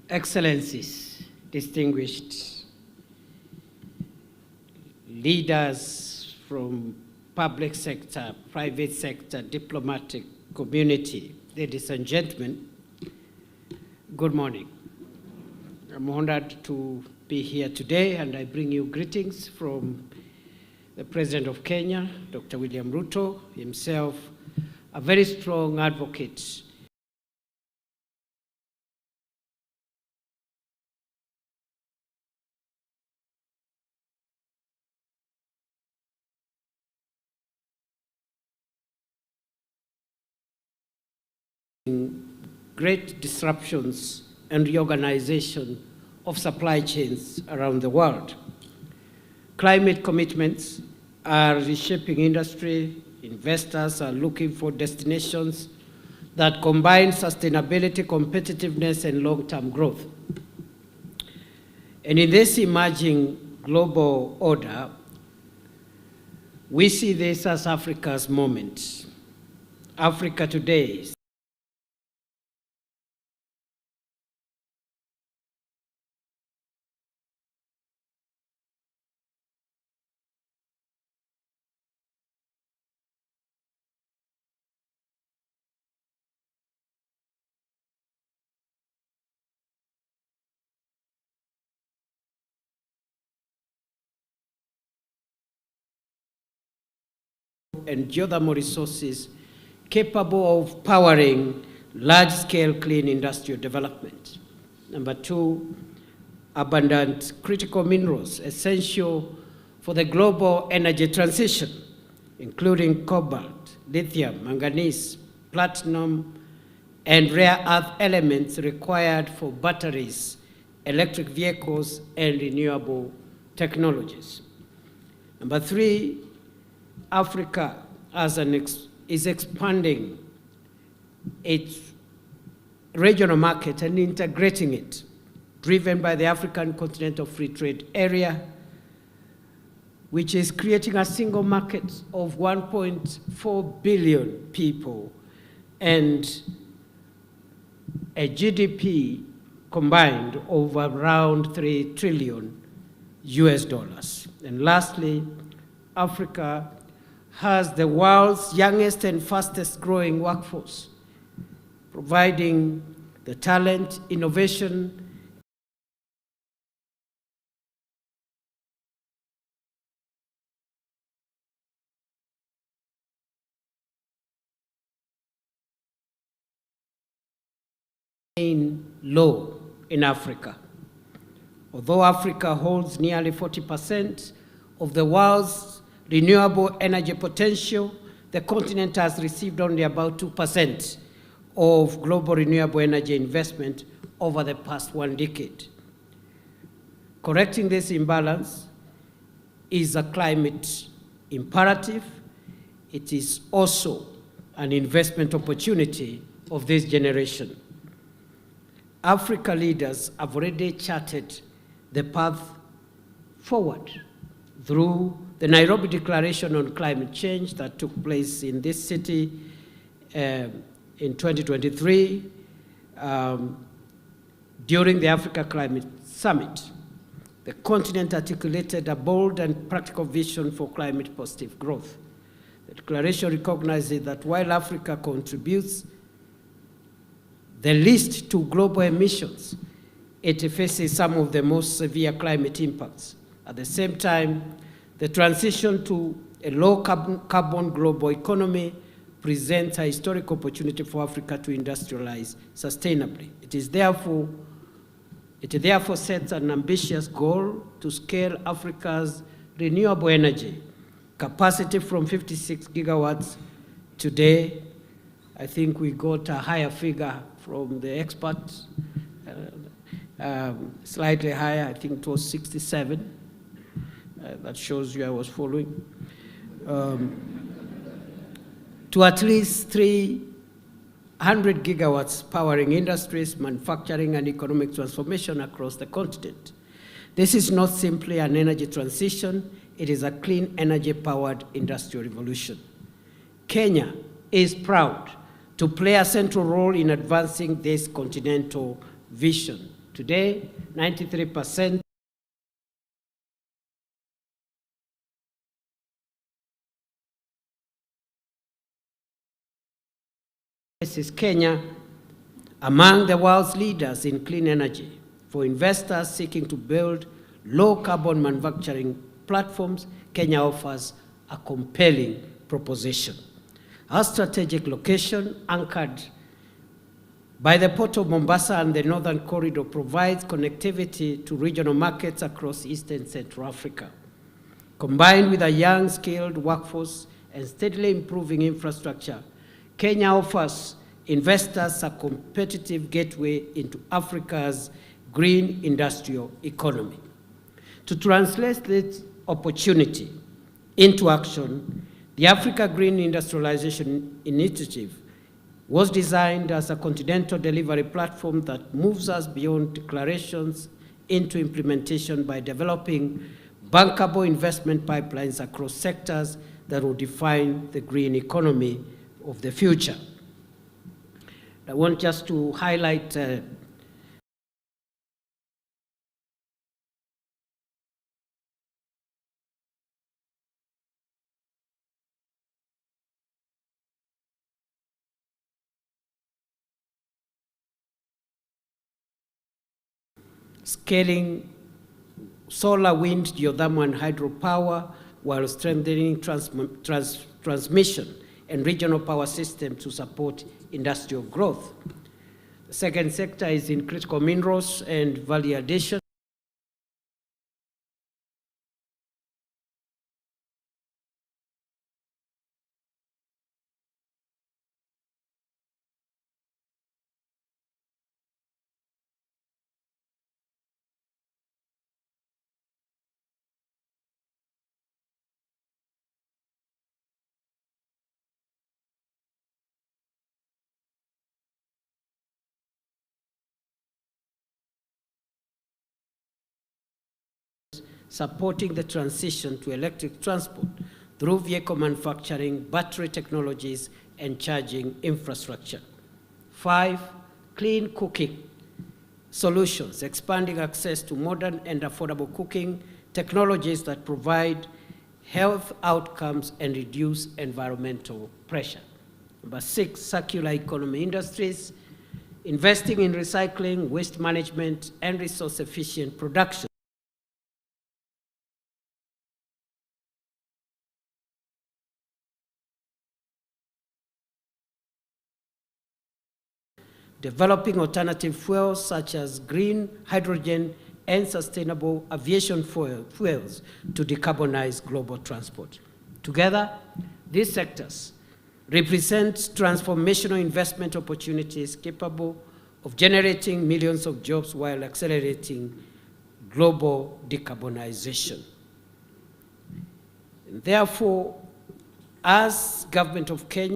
Excellencies, distinguished leaders from public sector, private sector, diplomatic community, ladies and gentlemen, good morning. I'm honored to be here today, and I bring you greetings from the President of Kenya, Dr. William Ruto, himself a very strong advocate great disruptions and reorganization of supply chains around the world. Climate commitments are reshaping industry. Investors are looking for destinations that combine sustainability, competitiveness, and long-term growth. And in this emerging global order, we see this as Africa's moment. Africa today and geothermal resources capable of powering large-scale clean industrial development. Number two, abundant critical minerals essential for the global energy transition, including cobalt, lithium, manganese, platinum, and rare earth elements required for batteries, electric vehicles, and renewable technologies. Number three, Africa is expanding its regional market and integrating it, driven by the African Continental Free Trade Area, which is creating a single market of 1.4 billion people and a GDP combined of around $3 trillion. And lastly, Africa has the world's youngest and fastest growing workforce, providing the talent, innovation, low in Africa. Although Africa holds nearly 40% of the world's renewable energy potential, the continent has received only about 2% of global renewable energy investment over the past 1 decade. Correcting this imbalance is a climate imperative. It is also an investment opportunity of this generation. Africa leaders have already charted the path forward through the Nairobi Declaration on Climate Change that took place in this city in 2023 during the Africa Climate Summit. The continent articulated a bold and practical vision for climate positive growth. The declaration recognizes that while Africa contributes the least to global emissions, it faces some of the most severe climate impacts. At the same time, the transition to a low carbon global economy presents a historic opportunity for Africa to industrialize sustainably. It therefore sets an ambitious goal to scale Africa's renewable energy capacity from 56 gigawatts today. I think we got a higher figure from the experts, slightly higher, I think it was 67. That shows you I was following. To at least 300 gigawatts powering industries, manufacturing, and economic transformation across the continent. This is not simply an energy transition, it is a clean energy-powered industrial revolution. Kenya is proud to play a central role in advancing this continental vision. Today, 93% is Kenya among the world's leaders in clean energy. For investors seeking to build low-carbon manufacturing platforms, Kenya offers a compelling proposition. Our strategic location, anchored by the Port of Mombasa and the Northern Corridor, provides connectivity to regional markets across East and Central Africa. Combined with a young, skilled workforce and steadily improving infrastructure, Kenya offers investors a competitive gateway into Africa's green industrial economy. To translate this opportunity into action, the Africa Green Industrialization Initiative was designed as a continental delivery platform that moves us beyond declarations into implementation by developing bankable investment pipelines across sectors that will define the green economy of the future. I want just to highlight scaling solar, wind, geothermal, and hydropower while strengthening transmission and regional power systems to support industrial growth. The second sector is in critical minerals and value addition. Supporting the transition to electric transport through vehicle manufacturing, battery technologies, and charging infrastructure. 5, clean cooking solutions, expanding access to modern and affordable cooking technologies that provide health outcomes and reduce environmental pressure. Number 6, circular economy industries, investing in recycling, waste management, and resource-efficient production. Developing alternative fuels such as green hydrogen and sustainable aviation fuels to decarbonize global transport. Together, these sectors represent transformational investment opportunities capable of generating millions of jobs while accelerating global decarbonization. And therefore, as Government of Kenya,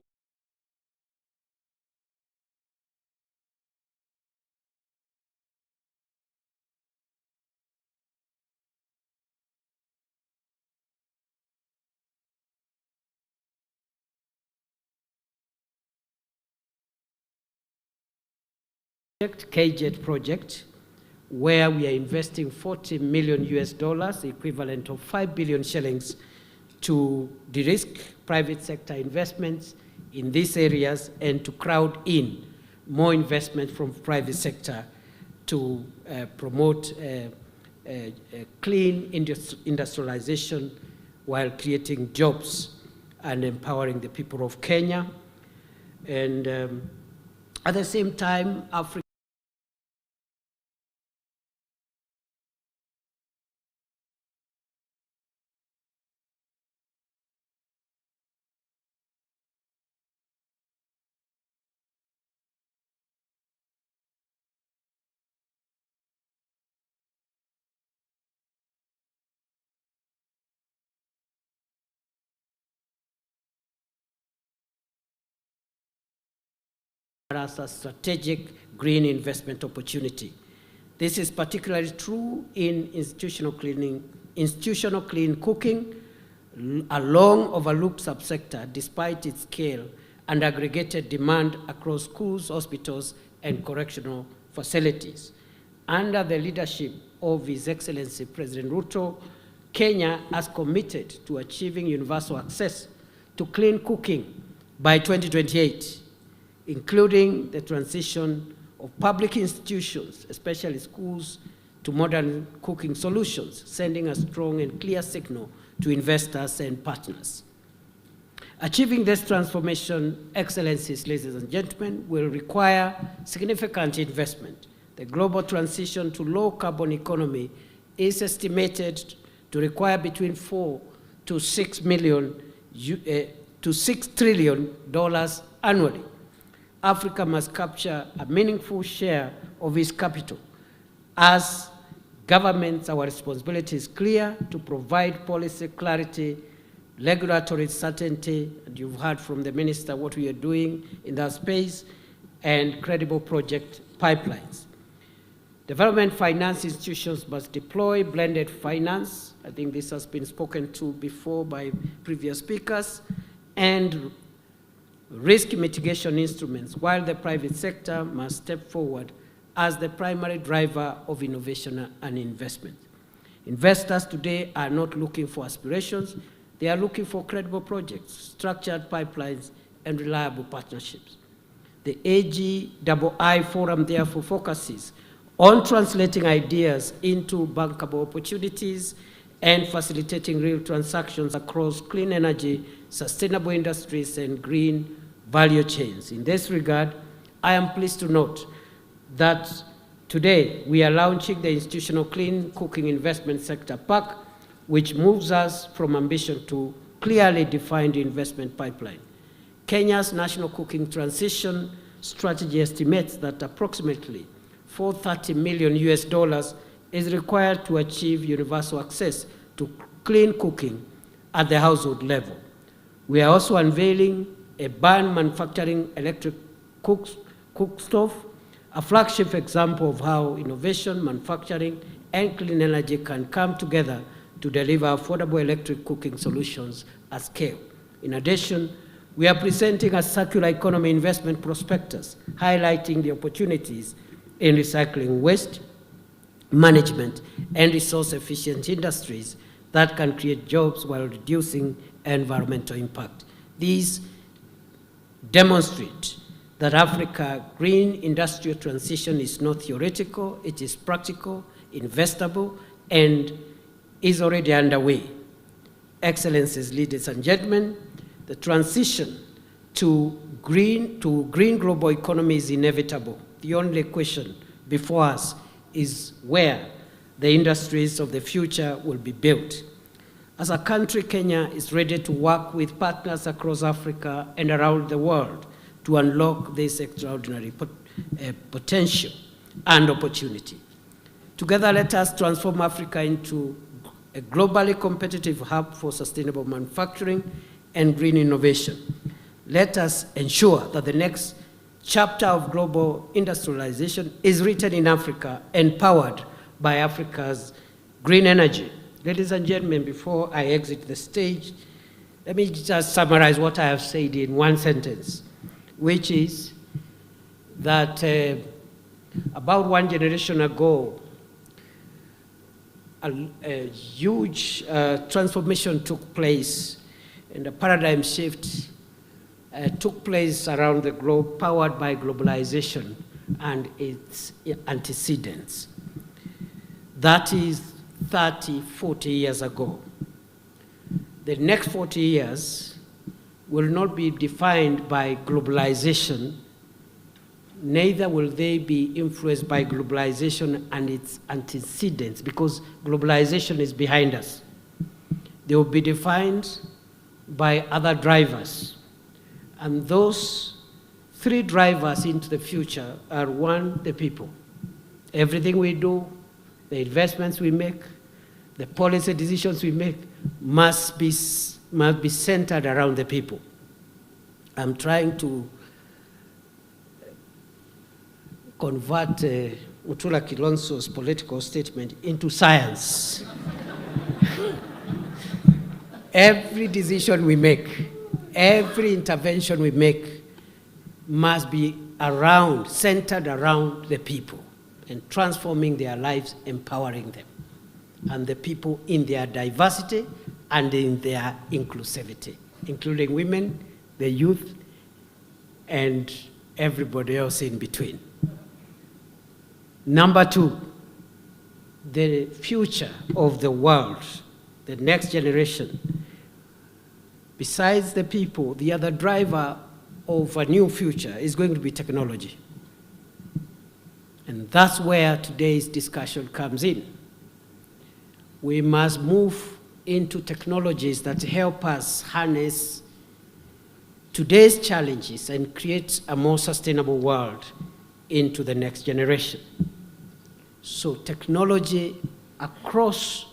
KJET project, where we are investing $40 million US, equivalent of 5 billion shillings, to de-risk private sector investments in these areas and to crowd in more investment from private sector to promote clean industrialization while creating jobs and empowering the people of Kenya. And at the same time, Africa as a strategic green investment opportunity. This is particularly true in institutional clean cooking, a long overlooked subsector despite its scale and aggregated demand across schools, hospitals, and correctional facilities. Under the leadership of His Excellency President Ruto, Kenya has committed to achieving universal access to clean cooking by 2028, including the transition of public institutions, especially schools, to modern cooking solutions, sending a strong and clear signal to investors and partners. Achieving this transformation, Excellencies, ladies and gentlemen, will require significant investment. The global transition to low-carbon economy is estimated to require between $4 to $6 trillion annually. Africa must capture a meaningful share of its capital. As governments, our responsibility is clear to provide policy clarity, regulatory certainty, and you've heard from the minister what we are doing in that space, and credible project pipelines. Development finance institutions must deploy blended finance. I think this has been spoken to before by previous speakers, and risk mitigation instruments, while the private sector must step forward as the primary driver of innovation and investment. Investors today are not looking for aspirations, they are looking for credible projects, structured pipelines, and reliable partnerships. The AGII Forum therefore focuses on translating ideas into bankable opportunities and facilitating real transactions across clean energy, sustainable industries, and green value chains. In this regard, I am pleased to note that today we are launching the Institutional Clean Cooking Investment Sector PAC, which moves us from ambition to clearly defined investment pipeline. Kenya's National Cooking Transition Strategy estimates that approximately $430 million is required to achieve universal access to clean cooking at the household level. We are also unveiling a Burn Manufacturing Electric Cook Stove, a flagship example of how innovation, manufacturing, and clean energy can come together to deliver affordable electric cooking solutions at scale. In addition, we are presenting a circular economy investment prospectus, highlighting the opportunities in recycling waste, management, and resource-efficient industries that can create jobs while reducing environmental impact. These demonstrate that Africa's green industrial transition is not theoretical, it is practical, investable, and is already underway. Excellencies, ladies and gentlemen, the transition to green global economy is inevitable. The only question before us is where the industries of the future will be built. As a country, Kenya is ready to work with partners across Africa and around the world to unlock this extraordinary potential and opportunity. Together, let us transform Africa into a globally competitive hub for sustainable manufacturing and green innovation. Let us ensure that the next chapter of global industrialization is written in Africa and powered by Africa's green energy. Ladies and gentlemen, before I exit the stage, let me just summarize what I have said in one sentence, which is that about one generation ago, a huge transformation took place, and a paradigm shift took place around the globe, powered by globalization and its antecedents. That is 30, 40 years ago. The next 40 years will not be defined by globalization, neither will they be influenced by globalization and its antecedents, because globalization is behind us. They will be defined by other drivers. And those three drivers into the future are: one, the people. Everything we do, the investments we make, the policy decisions we make must be centered around the people. I'm trying to convert Mutula Kilonso's political statement into science. Every decision we make, every intervention we make must be centered around the people and transforming their lives, empowering them, and the people in their diversity and in their inclusivity, including women, the youth, and everybody else in between. Number two, the future of the world, the next generation, besides the people, the other driver of a new future is going to be technology. And that's where today's discussion comes in. We must move into technologies that help us harness today's challenges and create a more sustainable world into the next generation. So technology across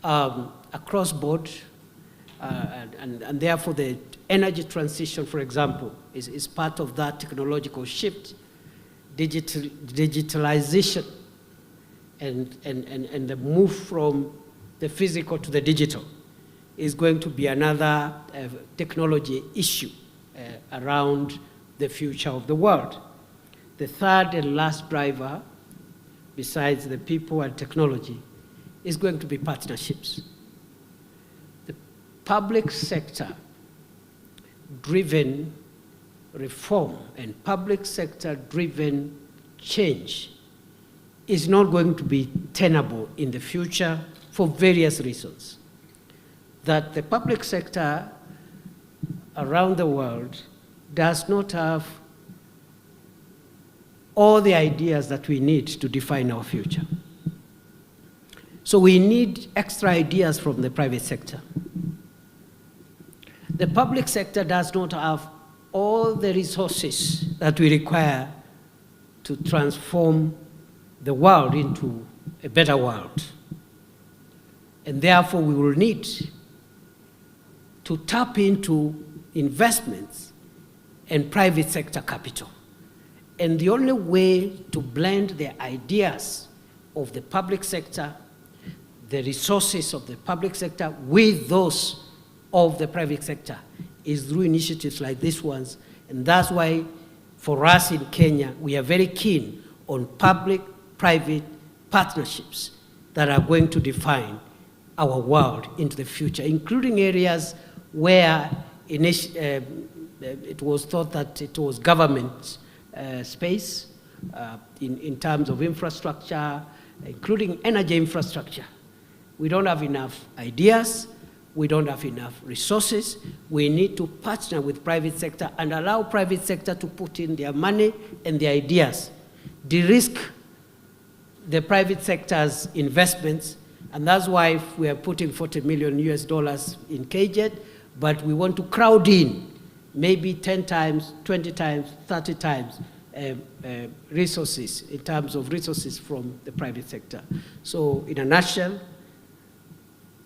board, and therefore the energy transition, for example, is part of that technological shift. Digitalization and the move from the physical to the digital is going to be another technology issue around the future of the world. The third and last driver, besides the people and technology, is going to be partnerships. The public sector driven reform and public sector driven change is not going to be tenable in the future for various reasons. That the public sector around the world does not have all the ideas that we need to define our future. So we need extra ideas from the private sector. The public sector does not have all the resources that we require to transform the world into a better world. And therefore, we will need to tap into investments and private sector capital. And the only way to blend the ideas of the public sector, the resources of the public sector with those of the private sector is through initiatives like these ones. And that's why, for us in Kenya, we are very keen on public-private partnerships that are going to define our world into the future, including areas where it was thought that it was government space in terms of infrastructure, including energy infrastructure. We don't have enough ideas. We don't have enough resources. We need to partner with private sector and allow private sector to put in their money and their ideas, de-risk the private sector's investments, and that's why we are putting $40 million in KJET, but we want to crowd in maybe 10 times, 20 times, 30 times resources, in terms of resources from the private sector. So in a nutshell,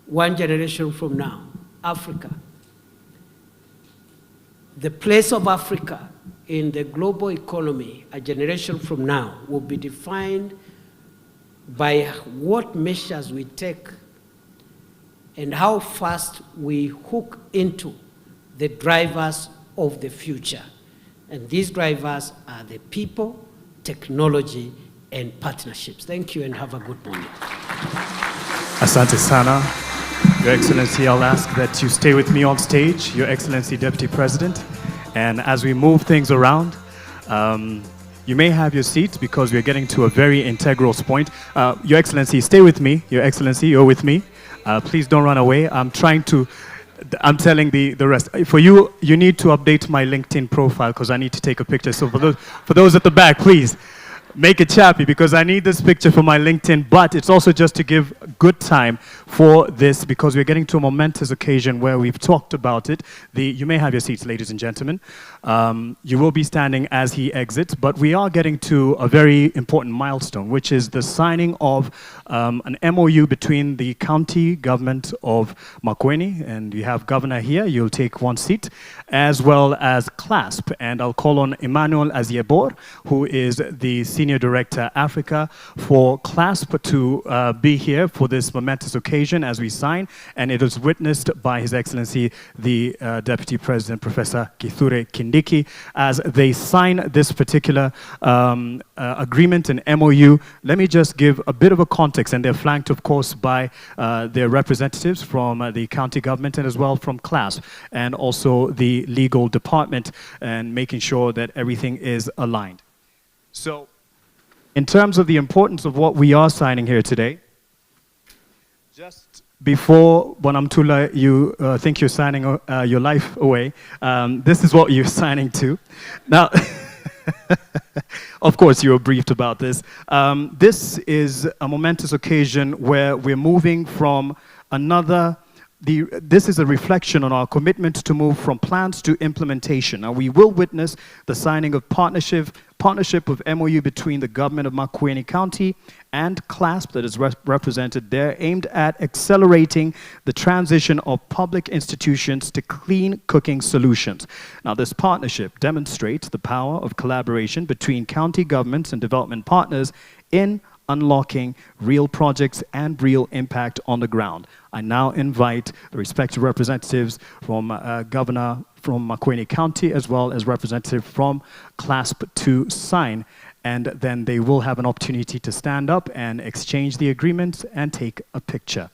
1 generation from now, Africa, the place of Africa in the global economy, a generation from now, will be defined by what measures we take and how fast we hook into the drivers of the future. And these drivers are the people, technology, and partnerships. Thank you and have a good morning. Asante sana. Your Excellency, I'll ask that you stay with me on stage, Your Excellency Deputy President. And as we move things around, you may have your seat because we're getting to a very integral point. Your Excellency, stay with me. Your Excellency, you're with me. Please don't run away. I'm trying to I'm telling the rest. For you, you need to update my LinkedIn profile because I need to take a picture. So for those at the back, please make it chappy because I need this picture for my LinkedIn. But it's also just to give good time for this because we're getting to a momentous occasion where we've talked about it. You may have your seats, ladies and gentlemen. You will be standing as he exits, but we are getting to a very important milestone, which is the signing of an MOU between the county government of Makueni, and you have governor here, you'll take one seat, as well as CLASP. And I'll call on Emmanuel Aziebor, who is the Senior Director Africa for CLASP, to be here for this momentous occasion as we sign, and it is witnessed by His Excellency the Deputy President, Professor Kithure Kindiki, as they sign this particular agreement and MOU. Let me just give a bit of a context, and they're flanked, of course, by their representatives from the county government and as well from CLASP, and also the legal department, and making sure that everything is aligned. So, in terms of the importance of what we are signing here today, just before, Bonamtula, you think you're signing your life away, this is what you're signing to. Now, of course, you were briefed about this. This is a momentous occasion where we're moving from this is a reflection on our commitment to move from plans to implementation. Now, we will witness the signing of partnership of MOU between the government of Makueni County and CLASP that is represented there, aimed at accelerating the transition of public institutions to clean cooking solutions. Now, this partnership demonstrates the power of collaboration between county governments and development partners in unlocking real projects and real impact on the ground. I now invite the respective representatives from Governor from Makueni County as well as representative from CLASP to sign, and then they will have an opportunity to stand up and exchange the agreement and take a picture.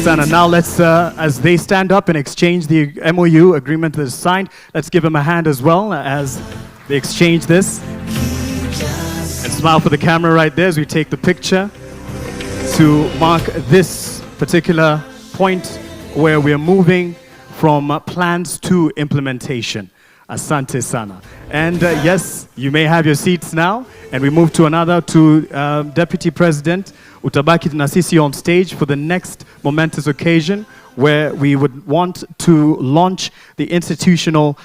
Sana. Now let's, as they stand up and exchange the MOU agreement that is signed, let's give them a hand as well as they exchange this. And smile for the camera right there as we take the picture to mark this particular point where we are moving from plans to implementation. Asante sana. And yes, you may have your seats now. And we move to another, to Deputy President Utabaki na sisi on stage for the next momentous occasion where we would want to launch the institutional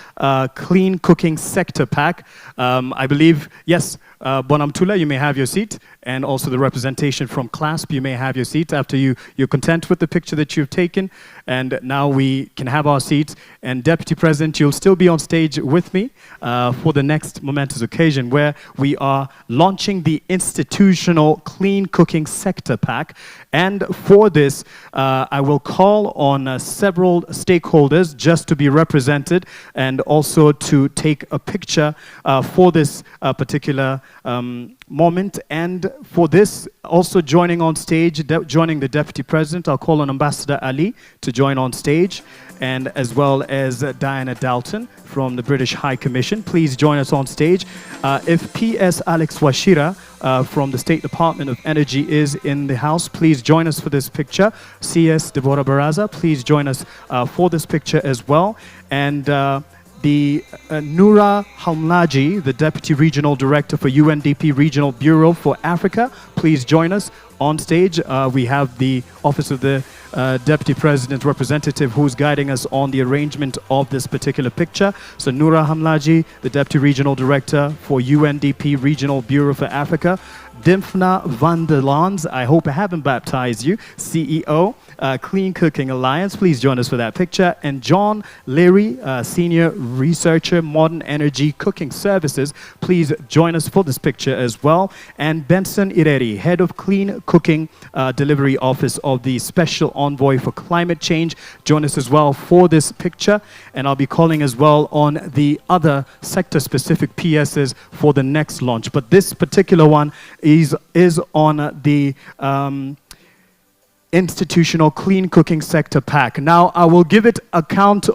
clean cooking sector pack. I believe, yes, Bonamtula, you may have your seat, and also the representation from CLASP, you may have your seat after you're content with the picture that you've taken. And now we can have our seats. And Deputy President, you'll still be on stage with me for the next momentous occasion where we are launching the institutional clean cooking sector pack. And for this, I will call on several stakeholders just to be represented and also to take a picture for this particular moment. And for this, also joining on stage, joining the Deputy President, I'll call on Ambassador Ali to join on stage, and as well as Diana Dalton from the British High Commission. Please join us on stage. If PS Alex Washira from the State Department of Energy is in the house, please join us for this picture. CS Deborah Baraza, please join us for this picture as well. And the Noura Hamlaji, the Deputy Regional Director for UNDP Regional Bureau for Africa, please join us on stage. We have the Office of the Deputy President representative who's guiding us on the arrangement of this particular picture. So Noura Hamlaji, the Deputy Regional Director for UNDP Regional Bureau for Africa. Dimfna van der Lans, I hope I haven't baptized you, CEO, Clean Cooking Alliance. Please join us for that picture. And John Leary, Senior Researcher, Modern Energy Cooking Services. Please join us for this picture as well. And Benson Ireri, Head of Clean Cooking Delivery Office of the Special Envoy for Climate Change, join us as well for this picture. And I'll be calling as well on the other sector-specific PSs for the next launch. But this particular one is on the Institutional Clean Cooking Sector Pack. Now, I will give it a count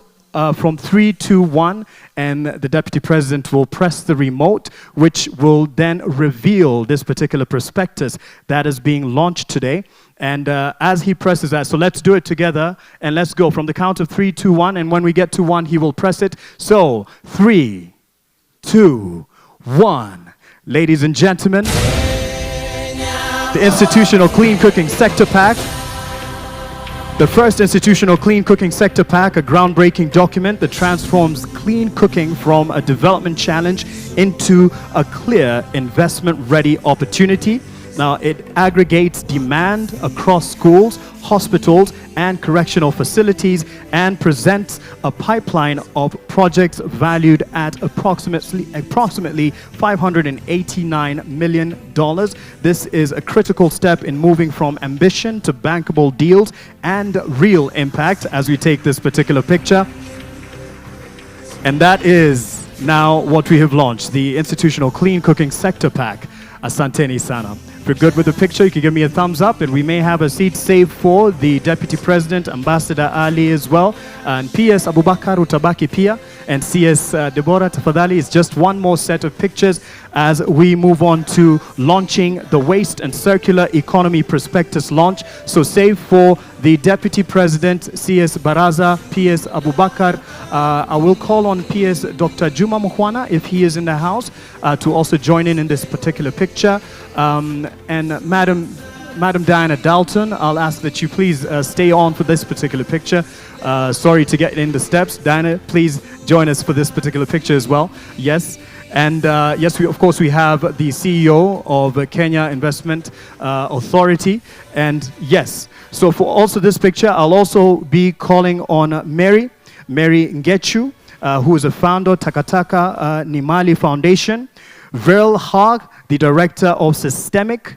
from 3, 2, 1, and the Deputy President will press the remote, which will then reveal this particular prospectus that is being launched today. And as he presses that, so let's do it together, and let's go from the count of 3, 2, 1, and when we get to 1, he will press it. So, 3, 2, 1. Ladies and gentlemen, the Institutional Clean Cooking Sector Pack. The first Institutional Clean Cooking Sector Pack, a groundbreaking document that transforms clean cooking from a development challenge into a clear investment-ready opportunity. Now, it aggregates demand across schools, hospitals, and correctional facilities and presents a pipeline of projects valued at approximately $589 million. This is a critical step in moving from ambition to bankable deals and real impact as we take this particular picture. And that is now what we have launched, the Institutional Clean Cooking Sector Pack. Asanteni sana. If you're good with the picture, you can give me a thumbs up, and we may have a seat saved for the Deputy President, Ambassador Ali as well, and PS Abubakar utabaki pia, and CS Deborah tafadhali. Is just one more set of pictures as we move on to launching the Waste and Circular Economy Prospectus launch. So save for the Deputy President, CS Baraza, PS Abubakar. I will call on PS Dr. Juma Mukhwana, if he is in the house, to also join in this particular picture. And Madam Diana Dalton, I'll ask that you please stay on for this particular picture. Sorry to get in the steps. Diana, please join us for this particular picture as well. Yes. And yes, of course, we have the CEO of Kenya Investment Authority. And yes, so for also this picture, I'll also be calling on Mary Ngechu, who is a founder, Takataka Nimali Foundation. Verl Haag, the Director of Systemic.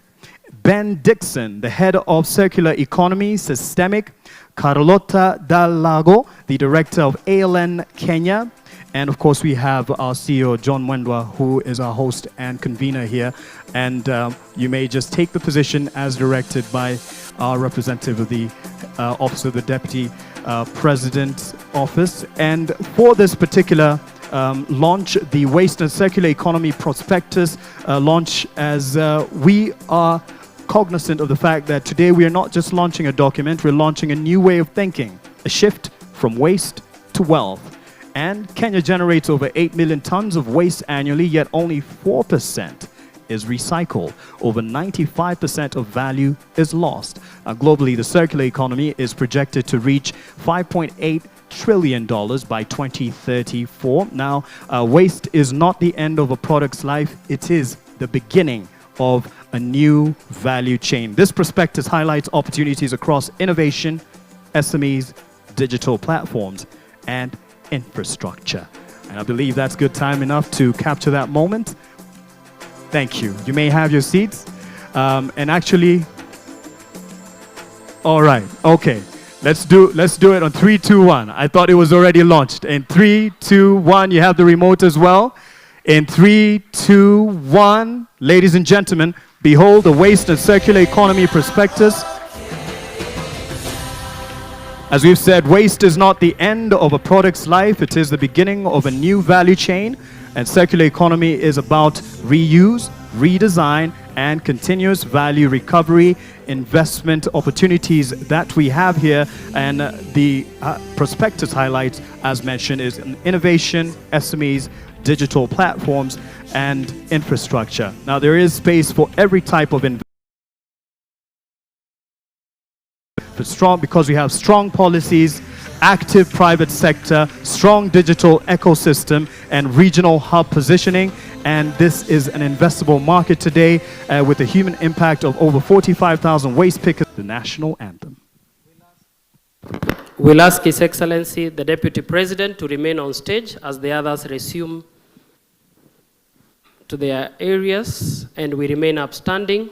Ben Dixon, the Head of Circular Economy, Systemic. Carlota Dalago, the Director of ALN Kenya. And of course, we have our CEO, John Mwendwa, who is our host and convener here. And you may just take the position as directed by our representative of the Office of the Deputy President Office. And for this particular launch, the Waste and Circular Economy Prospectus launch, as we are cognizant of the fact that today we are not just launching a document, we're launching a new way of thinking, a shift from waste to wealth. And Kenya generates over 8 million tons of waste annually, yet only 4% is recycled. Over 95% of value is lost. Globally, the circular economy is projected to reach $5.8 trillion by 2034. Now, waste is not the end of a product's life, it is the beginning of a new value chain. This prospectus highlights opportunities across innovation, SMEs, digital platforms, and infrastructure. And I believe that's good time enough to capture that moment. Thank you. You may have your seats. And actually, all right, okay. Let's do it on 3, 2, 1. I thought it was already launched. In 3, 2, 1, you have the remote as well. In 3, 2, 1, ladies and gentlemen, behold the Waste and Circular Economy Prospectus. As we've said, waste is not the end of a product's life, it is the beginning of a new value chain. And circular economy is about reuse, redesign, and continuous value recovery, investment opportunities that we have here. And the prospectus highlights, as mentioned, is innovation, SMEs, digital platforms, and infrastructure. Now, there is space for every type of investment. Because we have strong policies, active private sector, strong digital ecosystem, and regional hub positioning. And this is an investable market today with a human impact of over 45,000 waste pickers. The national anthem. We'll ask His Excellency, the Deputy President, to remain on stage as the others resume to their areas, and we remain upstanding.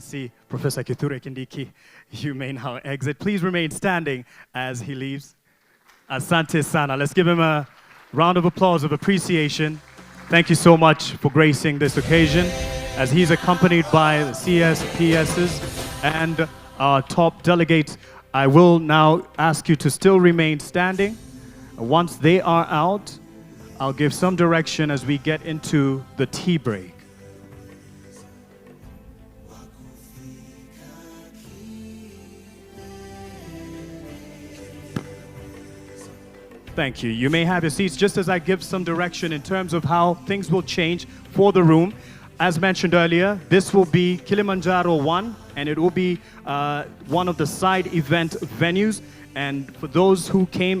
See, Professor Kithure Kindiki, you may now exit. Please remain standing as he leaves. Asante sana. Let's give him a round of applause of appreciation. Thank you so much for gracing this occasion, as he's accompanied by the CS, PSs, and our top delegates. I will now ask you to still remain standing. Once they are out, I'll give some direction as we get into the tea break. Thank you. You may have your seats just as I give some direction in terms of how things will change for the room. As mentioned earlier, this will be Kilimanjaro 1, and it will be one of the side event venues. And for those who came